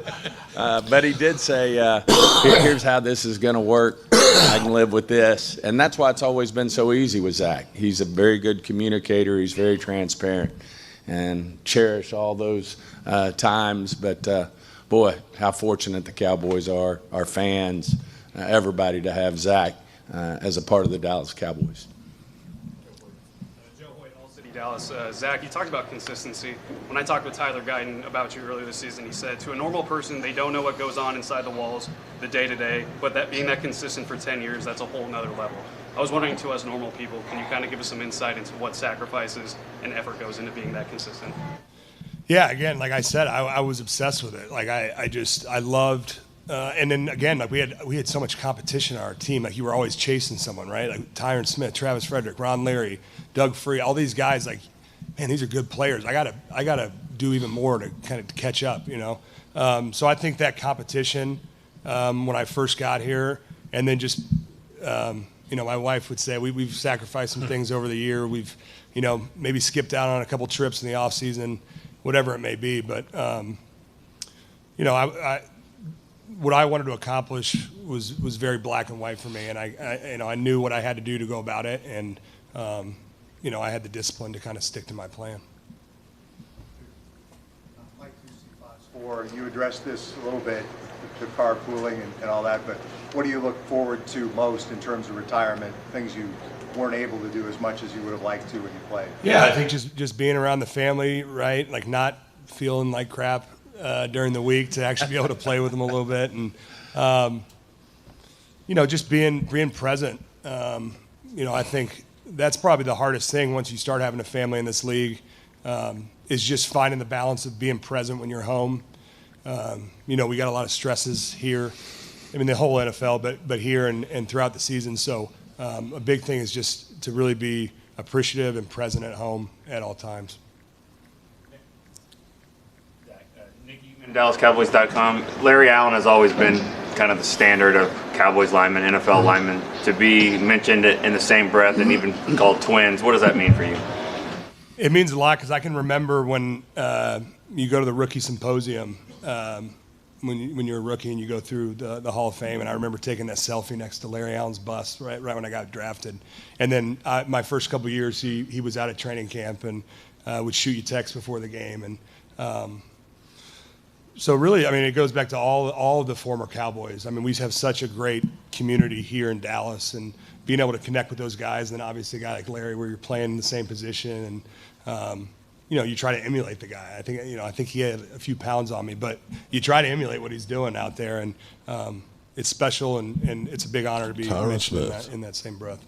Speaker 13: But he did say, here's how this is going to work. I can live with this. And that's why it's always been so easy with Zack. He's a very good communicator. He's very transparent, and cherish all those times. But, boy, how fortunate the Cowboys are, our fans, everybody to have Zack as a part of the Dallas Cowboys.
Speaker 14: Dallas. Zach, you talked about consistency. When I talked with Tyler Guyton about you earlier this season, he said to a normal person, they don't know what goes on inside the walls, the day-to-day, but that being that consistent for 10 years, that's a whole nother level. I was wondering, to us normal people, can you kind of give us some insight into what sacrifices and effort goes into being that consistent?
Speaker 3: Yeah, again, like I said, I was obsessed with it. Like I loved, and then again, like we had so much competition on our team. Like you were always chasing someone, right? Like Tyron Smith, Travis Frederick, Ron Leary, Doug Free, all these guys. Like, man, these are good players. I gotta do even more to kind of catch up, you know. So I think that competition when I first got here, and then just you know, my wife would say we've sacrificed some things over the year. We've, you know, maybe skipped out on a couple trips in the off season, whatever it may be. But you know, what I wanted to accomplish was very black and white for me, and you know, I knew what I had to do to go about it, and you know, I had the discipline to kind of stick to my plan.
Speaker 10: Mike, you addressed this a little bit, the carpooling and all that, but what do you look forward to most in terms of retirement, things you weren't able to do as much as you would have liked to when you played?
Speaker 3: Yeah, I think just being around the family, right? Like not feeling like crap during the week, to actually be able to play with them a little bit, and you know, just being present. You know, I think that's probably the hardest thing once you start having a family in this league, is just finding the balance of being present when you're home. You know, we got a lot of stresses here. I mean, the whole NFL, but here and throughout the season. So a big thing is just to really be appreciative and present at home at all times.
Speaker 15: DallasCowboys.com. Larry Allen has always been kind of the standard of Cowboys linemen, NFL linemen. To be mentioned in the same breath and even called twins, what does that mean for you?
Speaker 3: It means a lot, because I can remember when you go to the rookie symposium, when you're a rookie and you go through the Hall of Fame, and I remember taking that selfie next to Larry Allen's bust right when I got drafted. And then my first couple of years, he was out at training camp and would shoot you texts before the game. And so really, I mean, it goes back to all of the former Cowboys. I mean, we have such a great community here in Dallas, and being able to connect with those guys, and then obviously a guy like Larry, where you're playing in the same position, and you know, you try to emulate the guy. I think he had a few pounds on me, but you try to emulate what he's doing out there, and it's special, and it's a big honor to be mentioned in that same breath.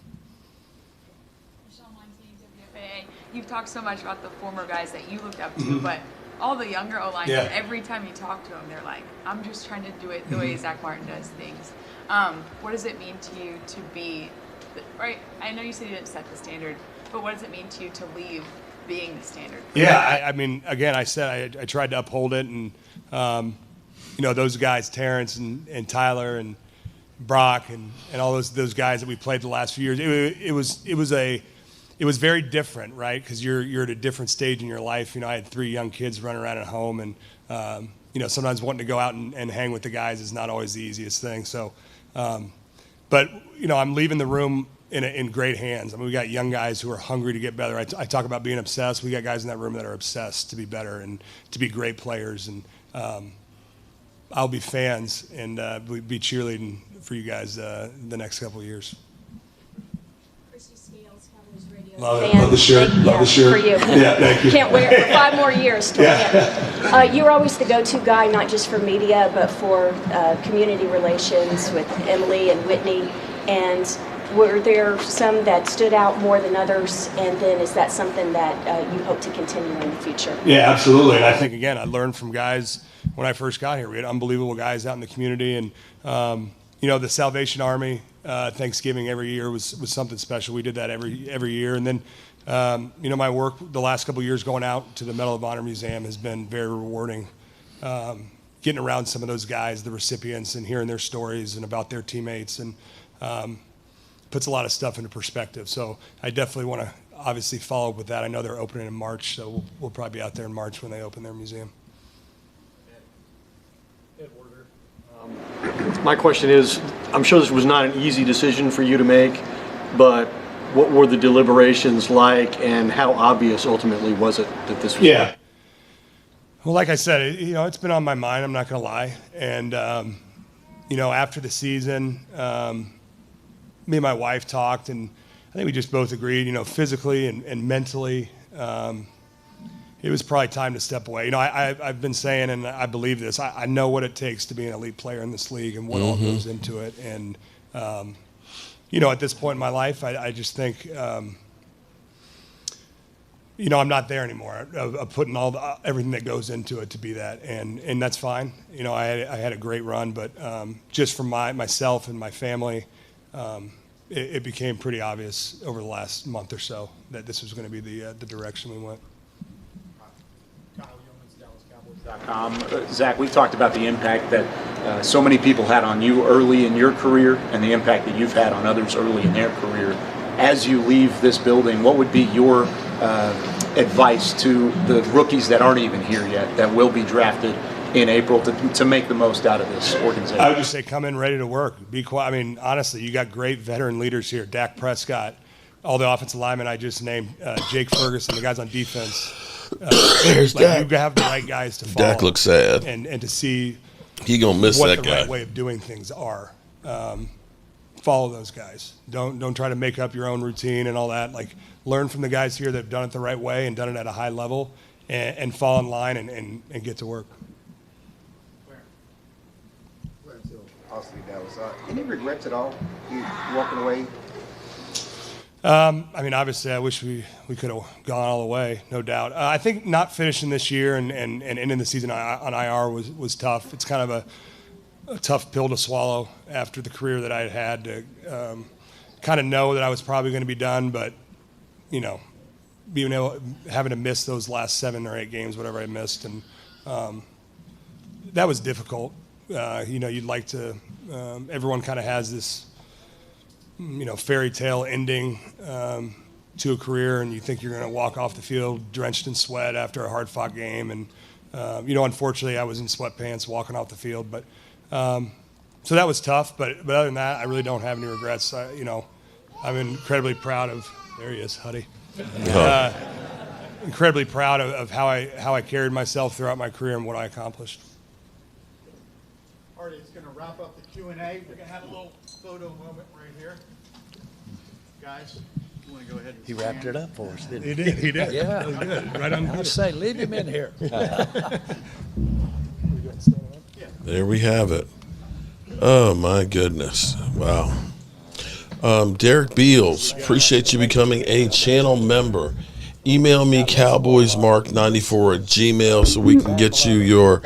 Speaker 16: You've talked so much about the former guys that you looked up to, but all the younger O-linemen, every time you talk to them, they're like, I'm just trying to do it the way Zack Martin does things. What does it mean to you to be, right? I know you said you didn't set the standard, but what does it mean to you to leave being the standard?
Speaker 3: Yeah, I mean, again, I said I tried to uphold it, and you know, those guys, Terrence and Tyler and Brock and all those guys that we played the last few years, it was very different, right? Because you're at a different stage in your life. You know, I had 3 young kids running around at home, and you know, sometimes wanting to go out and hang with the guys is not always the easiest thing. So, but you know, I'm leaving the room in great hands. I mean, we got young guys who are hungry to get better. I talk about being obsessed. We got guys in that room that are obsessed to be better and to be great players. And I'll be fans and be cheerleading for you guys the next couple of years. Love it. Love the shirt. Love the shirt.
Speaker 17: For you.
Speaker 3: Yeah, thank you.
Speaker 17: Can't wear it for 5 more years. You were always the go-to guy, not just for media, but for community relations with Emily and Whitney. And were there some that stood out more than others? And then is that something that you hope to continue in the future?
Speaker 3: Yeah, absolutely. And I think, again, I learned from guys when I first got here. We had unbelievable guys out in the community. And, you know, the Salvation Army, Thanksgiving every year was something special. We did that every year. And then, you know, my work the last couple of years going out to the Medal of Honor Museum has been very rewarding. Getting around some of those guys, the recipients, and hearing their stories and about their teammates, and puts a lot of stuff into perspective. So I definitely want to obviously follow up with that. I know they're opening in March, so we'll probably be out there in March when they open their museum.
Speaker 5: My question is, I'm sure this was not an easy decision for you to make, but what were the deliberations like, and how obvious ultimately was it that this was?
Speaker 3: Yeah. Well, like I said, you know, it's been on my mind. I'm not going to lie, and after the season, me and my wife talked, and I think we just both agreed, physically and mentally, it was probably time to step away. I've been saying, and I believe this, I know what it takes to be an elite player in this league and what all goes into it. And, at this point in my life, I just think, I'm not there anymore of putting everything that goes into it to be that. And that's fine. I had a great run, but just for myself and my family, it became pretty obvious over the last month or so that this was going to be the direction we went.
Speaker 18: Zack, we talked about the impact that so many people had on you early in your career and the impact that you've had on others early in their career. As you leave this building, what would be your advice to the rookies that aren't even here yet, that will be drafted in April, to make the most out of this organization?
Speaker 3: I would just say come in ready to work. Be quiet. I mean, honestly, you got great veteran leaders here. Dak Prescott, all the offensive linemen I just named, Jake Ferguson, the guys on defense.
Speaker 1: There's Dak.
Speaker 3: You have the right guys to follow.
Speaker 1: Dak looks sad.
Speaker 3: And to see
Speaker 1: he gonna miss
Speaker 3: what
Speaker 1: that
Speaker 3: the
Speaker 1: guy.
Speaker 3: right way of doing things are. Follow those guys. Don't try to make up your own routine and all that. Like, learn from the guys here that have done it the right way and done it at a high level, and fall in line and get to work.
Speaker 6: Any regrets at all? You walking away?
Speaker 3: Obviously, I wish we could have gone all the way, no doubt. I think not finishing this year and ending the season on IR was tough. It's kind of a tough pill to swallow after the career that I had to kind of know that I was probably going to be done, but having to miss those last 7 or 8 games, whatever I missed, and that was difficult. You'd like to. Everyone kind of has this, fairy tale ending to a career, and you think you're going to walk off the field drenched in sweat after a hard-fought game, and unfortunately, I was in sweatpants walking off the field, but so that was tough. But other than that, I really don't have any regrets. I'm incredibly proud of. There he is, Huddy. Incredibly proud of how I carried myself throughout my career and what I accomplished.
Speaker 5: Artie, it's going to wrap up the Q&A. We're going to have a little photo moment right here. Guys, you want to go ahead and
Speaker 4: He wrapped it up for us, didn't he?
Speaker 3: He did.
Speaker 4: Yeah.
Speaker 3: That was good. Right on.
Speaker 4: I'd say leave him in here.
Speaker 1: There we have it. Oh, my goodness. Wow. Derek Beals, appreciate you becoming a channel member. Email me cowboysmark94@gmail so we can get you your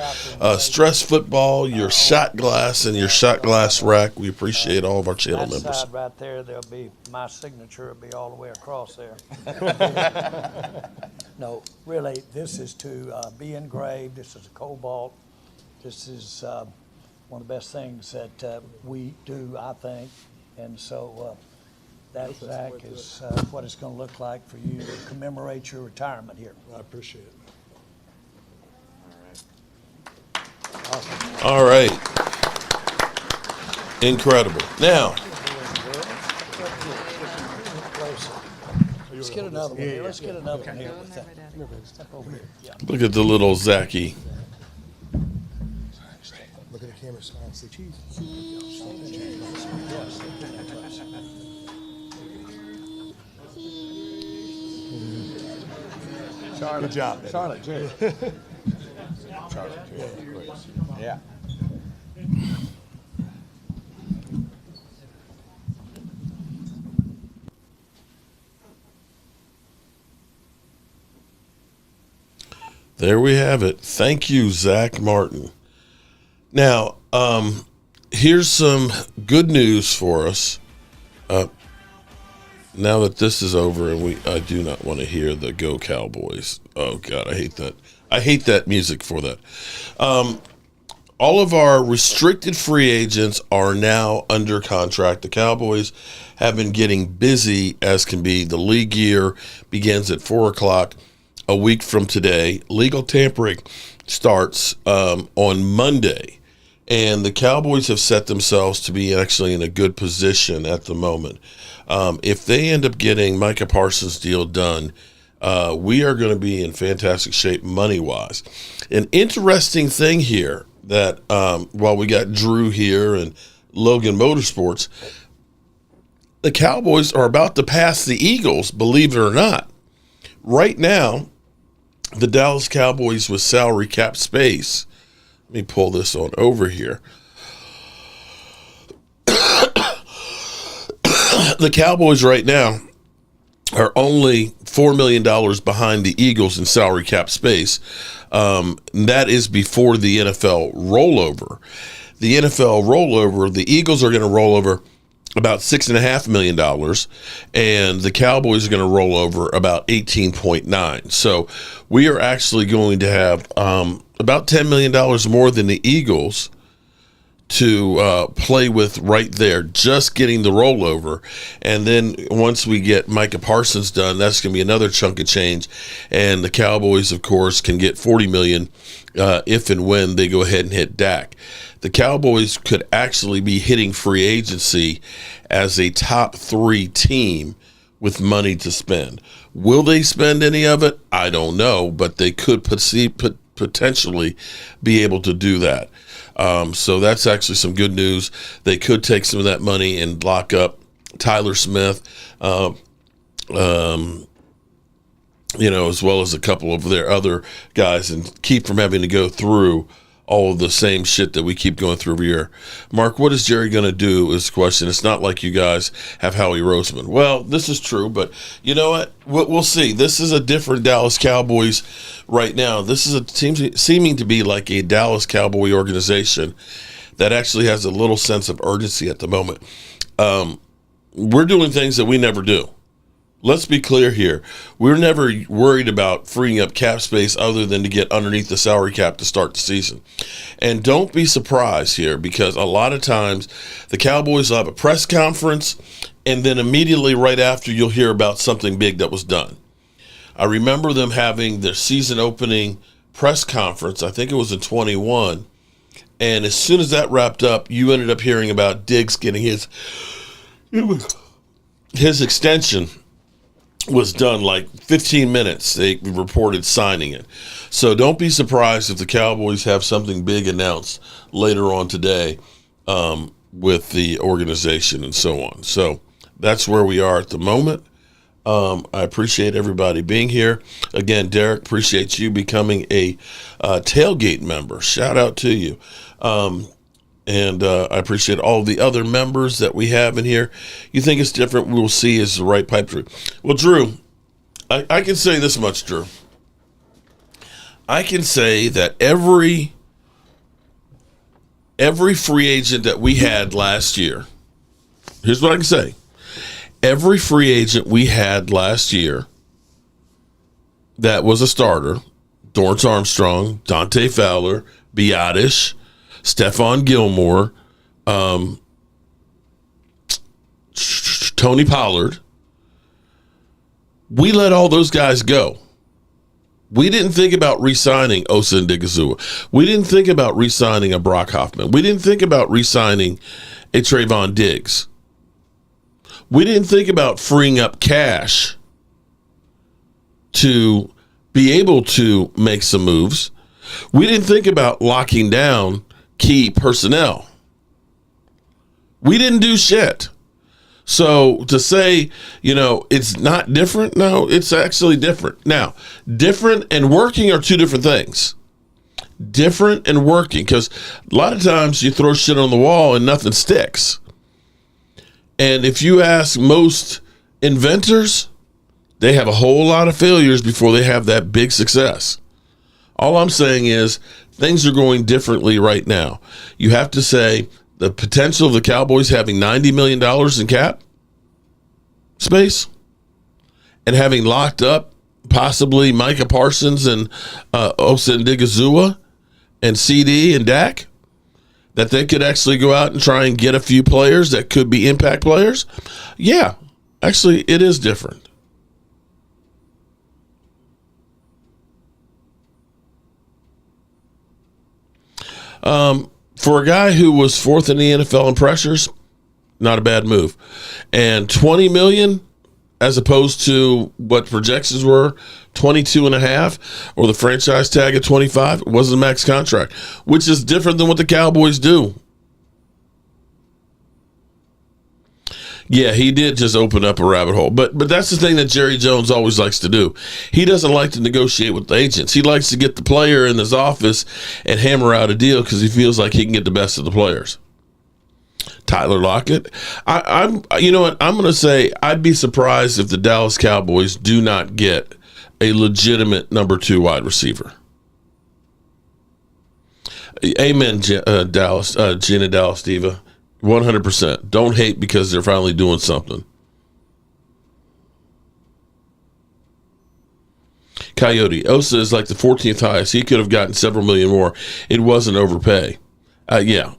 Speaker 1: stress football, your shot glass, and your shot glass rack. We appreciate all of our channel
Speaker 4: that
Speaker 1: members.
Speaker 4: Side right there, there'll be my signature. Will be all the way across there. No, really, this is to be engraved. This is a cobalt. This is one of the best things that we do, I think, and so. That, Zach, is what it's going to look like for you to commemorate your retirement here.
Speaker 3: I appreciate it.
Speaker 1: Awesome. All right. Incredible. Now.
Speaker 4: Let's get another one here. Let's get another one here. Step over here. Yeah.
Speaker 1: Look at the little Zachy.
Speaker 3: Look at the camera, smile, and say cheese.
Speaker 4: Charlotte.
Speaker 3: Good job, baby.
Speaker 4: Charlotte, Jerry.
Speaker 13: Charlotte, Jerry. Yeah.
Speaker 1: There we have it. Thank you, Zach Martin. Now, here's some good news for us. Now that this is over, and I do not want to hear the Go Cowboys. Oh God, I hate that. I hate that music for that. All of our restricted free agents are now under contract. The Cowboys have been getting busy as can be. The league year begins at 4:00 a week from today. Legal tampering starts on Monday, and the Cowboys have set themselves to be actually in a good position at the moment. If they end up getting Micah Parsons' deal done, we are going to be in fantastic shape money-wise. An interesting thing here that while we got Drew here and Logan Motorsports, the Cowboys are about to pass the Eagles, believe it or not. Right now, the Dallas Cowboys with salary cap space. Let me pull this on over here. The Cowboys right now are only $4 million behind the Eagles in salary cap space. That is before the NFL rollover. The NFL rollover, the Eagles are going to roll over about $6.5 million, and the Cowboys are going to roll over about 18.9. So we are actually going to have about $10 million more than the Eagles to play with right there, just getting the rollover. And then once we get Micah Parsons done, that's going to be another chunk of change. And the Cowboys, of course, can get $40 million if and when they go ahead and hit Dak. The Cowboys could actually be hitting free agency as a top 3 team with money to spend. Will they spend any of it? I don't know, but they could potentially be able to do that. So that's actually some good news. They could take some of that money and lock up Tyler Smith, as well as a couple of their other guys, and keep from having to go through all of the same shit that we keep going through every year. Mark, what is Jerry going to do is the question. It's not like you guys have Howie Roseman. Well, this is true, but you know what? We'll see. This is a different Dallas Cowboys right now. This is a team seeming to be like a Dallas Cowboy organization that actually has a little sense of urgency at the moment. We're doing things that we never do. Let's be clear here. We're never worried about freeing up cap space other than to get underneath the salary cap to start the season. And don't be surprised here, because a lot of times the Cowboys will have a press conference, and then immediately right after you'll hear about something big that was done. I remember them having their season opening press conference. I think it was in 21. And as soon as that wrapped up, you ended up hearing about Diggs getting his extension was done like 15 minutes. They reported signing it. So don't be surprised if the Cowboys have something big announced later on today with the organization and so on. So that's where we are at the moment. I appreciate everybody being here. Again, Derek, appreciate you becoming a tailgate member. Shout out to you. And I appreciate all the other members that we have in here. You think it's different, we'll see is the right pipe dream. Well, Drew, I can say this much, Drew. I can say that every free agent that we had last year, here's what I can say. Every free agent we had last year that was a starter, Dorrance Armstrong, Dante Fowler, Biadish, Stephon Gilmore, Tony Pollard. We let all those guys go. We didn't think about re-signing Osa Ndigazua. We didn't think about re-signing a Brock Hoffman. We didn't think about re-signing a Trayvon Diggs. We didn't think about freeing up cash to be able to make some moves. We didn't think about locking down key personnel. We didn't do shit. So to say, it's not different, no, it's actually different. Now, different and working are two different things. Different and working, because a lot of times you throw shit on the wall and nothing sticks. And if you ask most inventors, they have a whole lot of failures before they have that big success. All I'm saying is things are going differently right now. You have to say the potential of the Cowboys having $90 million in cap space and having locked up possibly Micah Parsons and Osa Ndigazua and CD and Dak, that they could actually go out and try and get a few players that could be impact players. Yeah, actually, it is different. For a guy who was fourth in the NFL in pressures, not a bad move. And $20 million, as opposed to what projections were, 22.5, or the franchise tag at 25. It wasn't a max contract, which is different than what the Cowboys do. Yeah, he did just open up a rabbit hole. But that's the thing that Jerry Jones always likes to do. He doesn't like to negotiate with the agents. He likes to get the player in his office and hammer out a deal because he feels like he can get the best of the players. Tyler Lockett. I'm you know what? I'm going to say I'd be surprised if the Dallas Cowboys do not get a legitimate number 2 wide receiver. Amen, Dallas, Gina Dallas Diva. 100%. Don't hate because they're finally doing something. Coyote. Osa is like the 14th highest. He could have gotten several million more. It wasn't overpay. Yeah.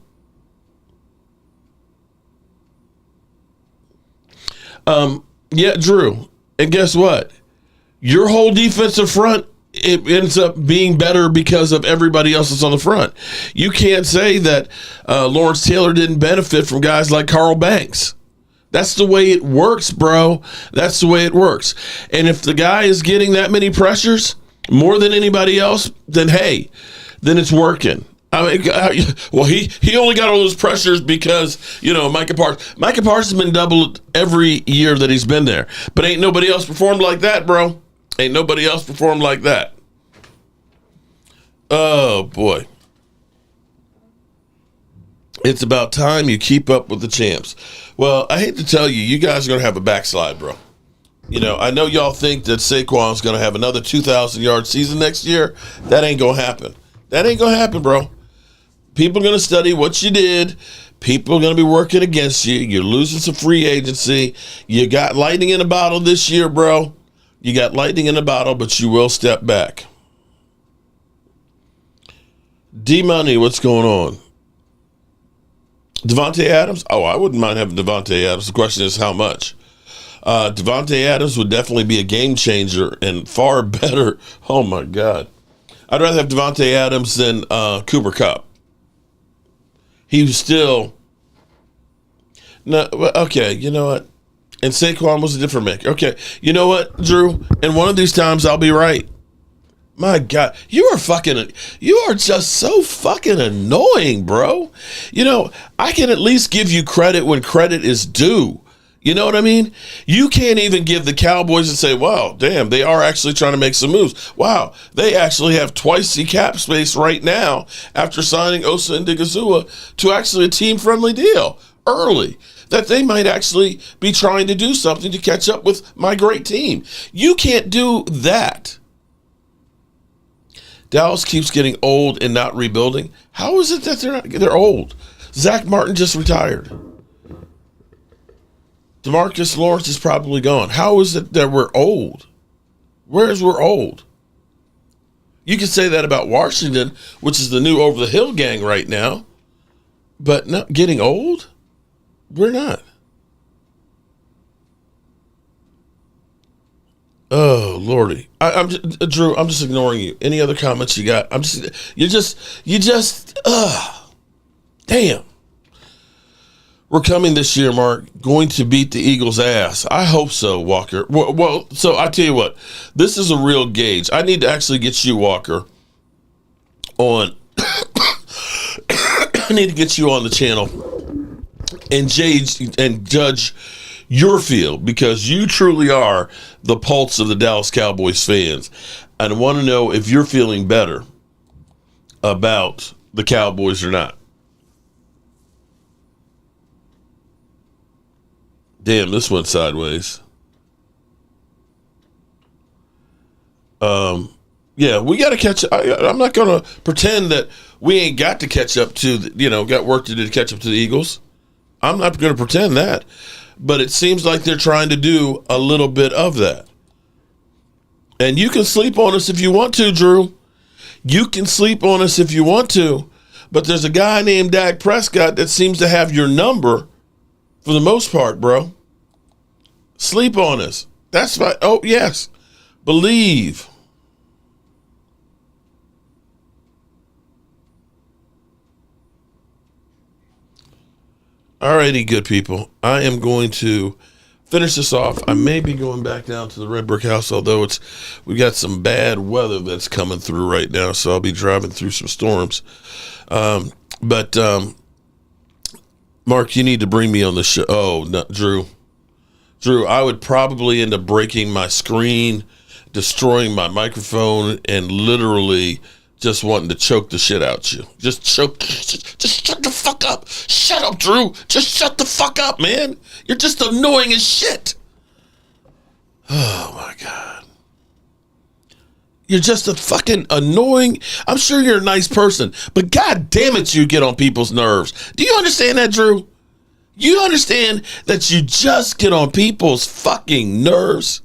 Speaker 1: Yeah, Drew. And guess what? Your whole defensive front, it ends up being better because of everybody else that's on the front. You can't say that Lawrence Taylor didn't benefit from guys like Carl Banks. That's the way it works, bro. That's the way it works. And if the guy is getting that many pressures, more than anybody else, then hey, then it's working. I mean, well, he only got all those pressures because, Micah Parsons has been doubled every year that he's been there. But ain't nobody else performed like that, bro. Ain't nobody else performed like that. Oh, boy. It's about time you keep up with the champs. Well, I hate to tell you, you guys are going to have a backslide, bro. I know y'all think that Saquon's going to have another 2,000-yard season next year. That ain't going to happen. That ain't going to happen, bro. People are going to study what you did. People are going to be working against you. You're losing some free agency. You got lightning in a bottle this year, bro. You got lightning in a bottle, but you will step back. D-Money, what's going on? Devontae Adams? Oh, I wouldn't mind having Devontae Adams. The question is how much. Devontae Adams would definitely be a game changer and far better. Oh, my God. I'd rather have Devontae Adams than Cooper Kupp. He was still... No, okay, you know what? And Saquon was a different maker. Okay, you know what, Drew? And one of these times I'll be right. My God, you are just so fucking annoying, bro. I can at least give you credit when credit is due. You know what I mean? You can't even give the Cowboys and say, wow, damn, they are actually trying to make some moves. Wow, they actually have twice the cap space right now after signing Osa and Digazua to actually a team-friendly deal early, that they might actually be trying to do something to catch up with my great team. You can't do that. Dallas keeps getting old and not rebuilding. How is it that they're old? Zach Martin just retired. DeMarcus Lawrence is probably gone. How is it that we're old? Whereas we're old? You can say that about Washington, which is the new over-the-hill gang right now, but not getting old? We're not. Oh, Lordy. Drew, I'm just ignoring you. Any other comments you got? Damn. We're coming this year, Mark, going to beat the Eagles' ass. I hope so, Walker. Well, so I tell you what, this is a real gauge. I need to actually get you, Walker, on. I need to get you on the channel and judge your field, because you truly are the pulse of the Dallas Cowboys fans. And I want to know if you're feeling better about the Cowboys or not. Damn, this went sideways. Yeah, we got to catch up. I'm not going to pretend that we ain't got to catch up to, got work to do to catch up to the Eagles. I'm not going to pretend that. But it seems like they're trying to do a little bit of that. And you can sleep on us if you want to, Drew. You can sleep on us if you want to. But there's a guy named Dak Prescott that seems to have your number for the most part, bro. Sleep on us. That's right. Oh, yes. Believe. All righty, good people. I am going to finish this off, I may be going back down to the Red Brick House, although we got some bad weather that's coming through right now, so I'll be driving through some storms. But Mark, you need to bring me on the show. Oh, no, Drew, I would probably end up breaking my screen, destroying my microphone, and literally just wanting to choke the shit out you. Just shut the fuck up. Shut up, Drew. Just shut the fuck up, man. You're just annoying as shit. Oh, my God. You're just a fucking annoying. I'm sure you're a nice person, but God damn it, you get on people's nerves. Do you understand that, Drew? You understand that you just get on people's fucking nerves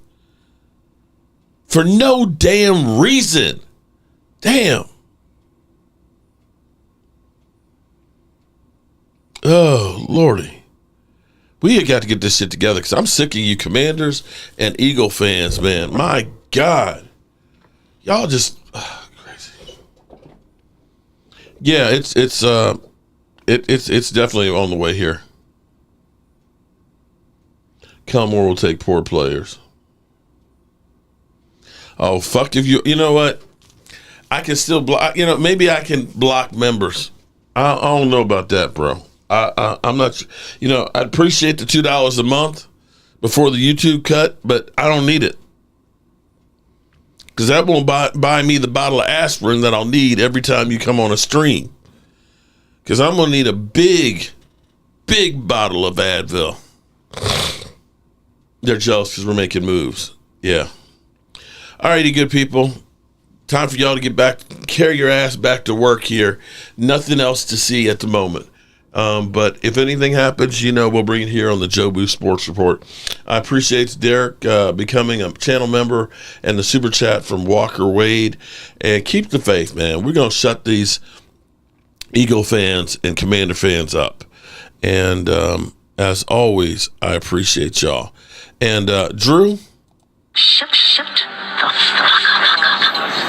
Speaker 1: for no damn reason. Damn. Oh, Lordy. We got to get this shit together because I'm sick of you Commanders and Eagle fans, man. My God. Y'all just crazy. Yeah, it's definitely on the way here. Kelmore will take poor players. Oh, fuck if you know what? I can still block, maybe I can block members. I don't know about that, bro. I'm not, I appreciate the $2 a month before the YouTube cut, but I don't need it. Because that won't buy me the bottle of aspirin that I'll need every time you come on a stream. Because I'm going to need a big, big bottle of Advil. They're jealous because we're making moves. Yeah. All righty, good people. Time for y'all to get back, carry your ass back to work here. Nothing else to see at the moment. But if anything happens, we'll bring it here on the Joe Boo Sports Report. I appreciate Derek becoming a channel member and the super chat from Walker Wade. And keep the faith, man. We're going to shut these Eagle fans and Commander fans up. And as always, I appreciate y'all. And Drew?
Speaker 19: Shut the fuck up.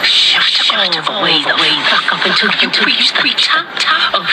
Speaker 19: Shut the fuck up. Wait, fuck up until you reach the top.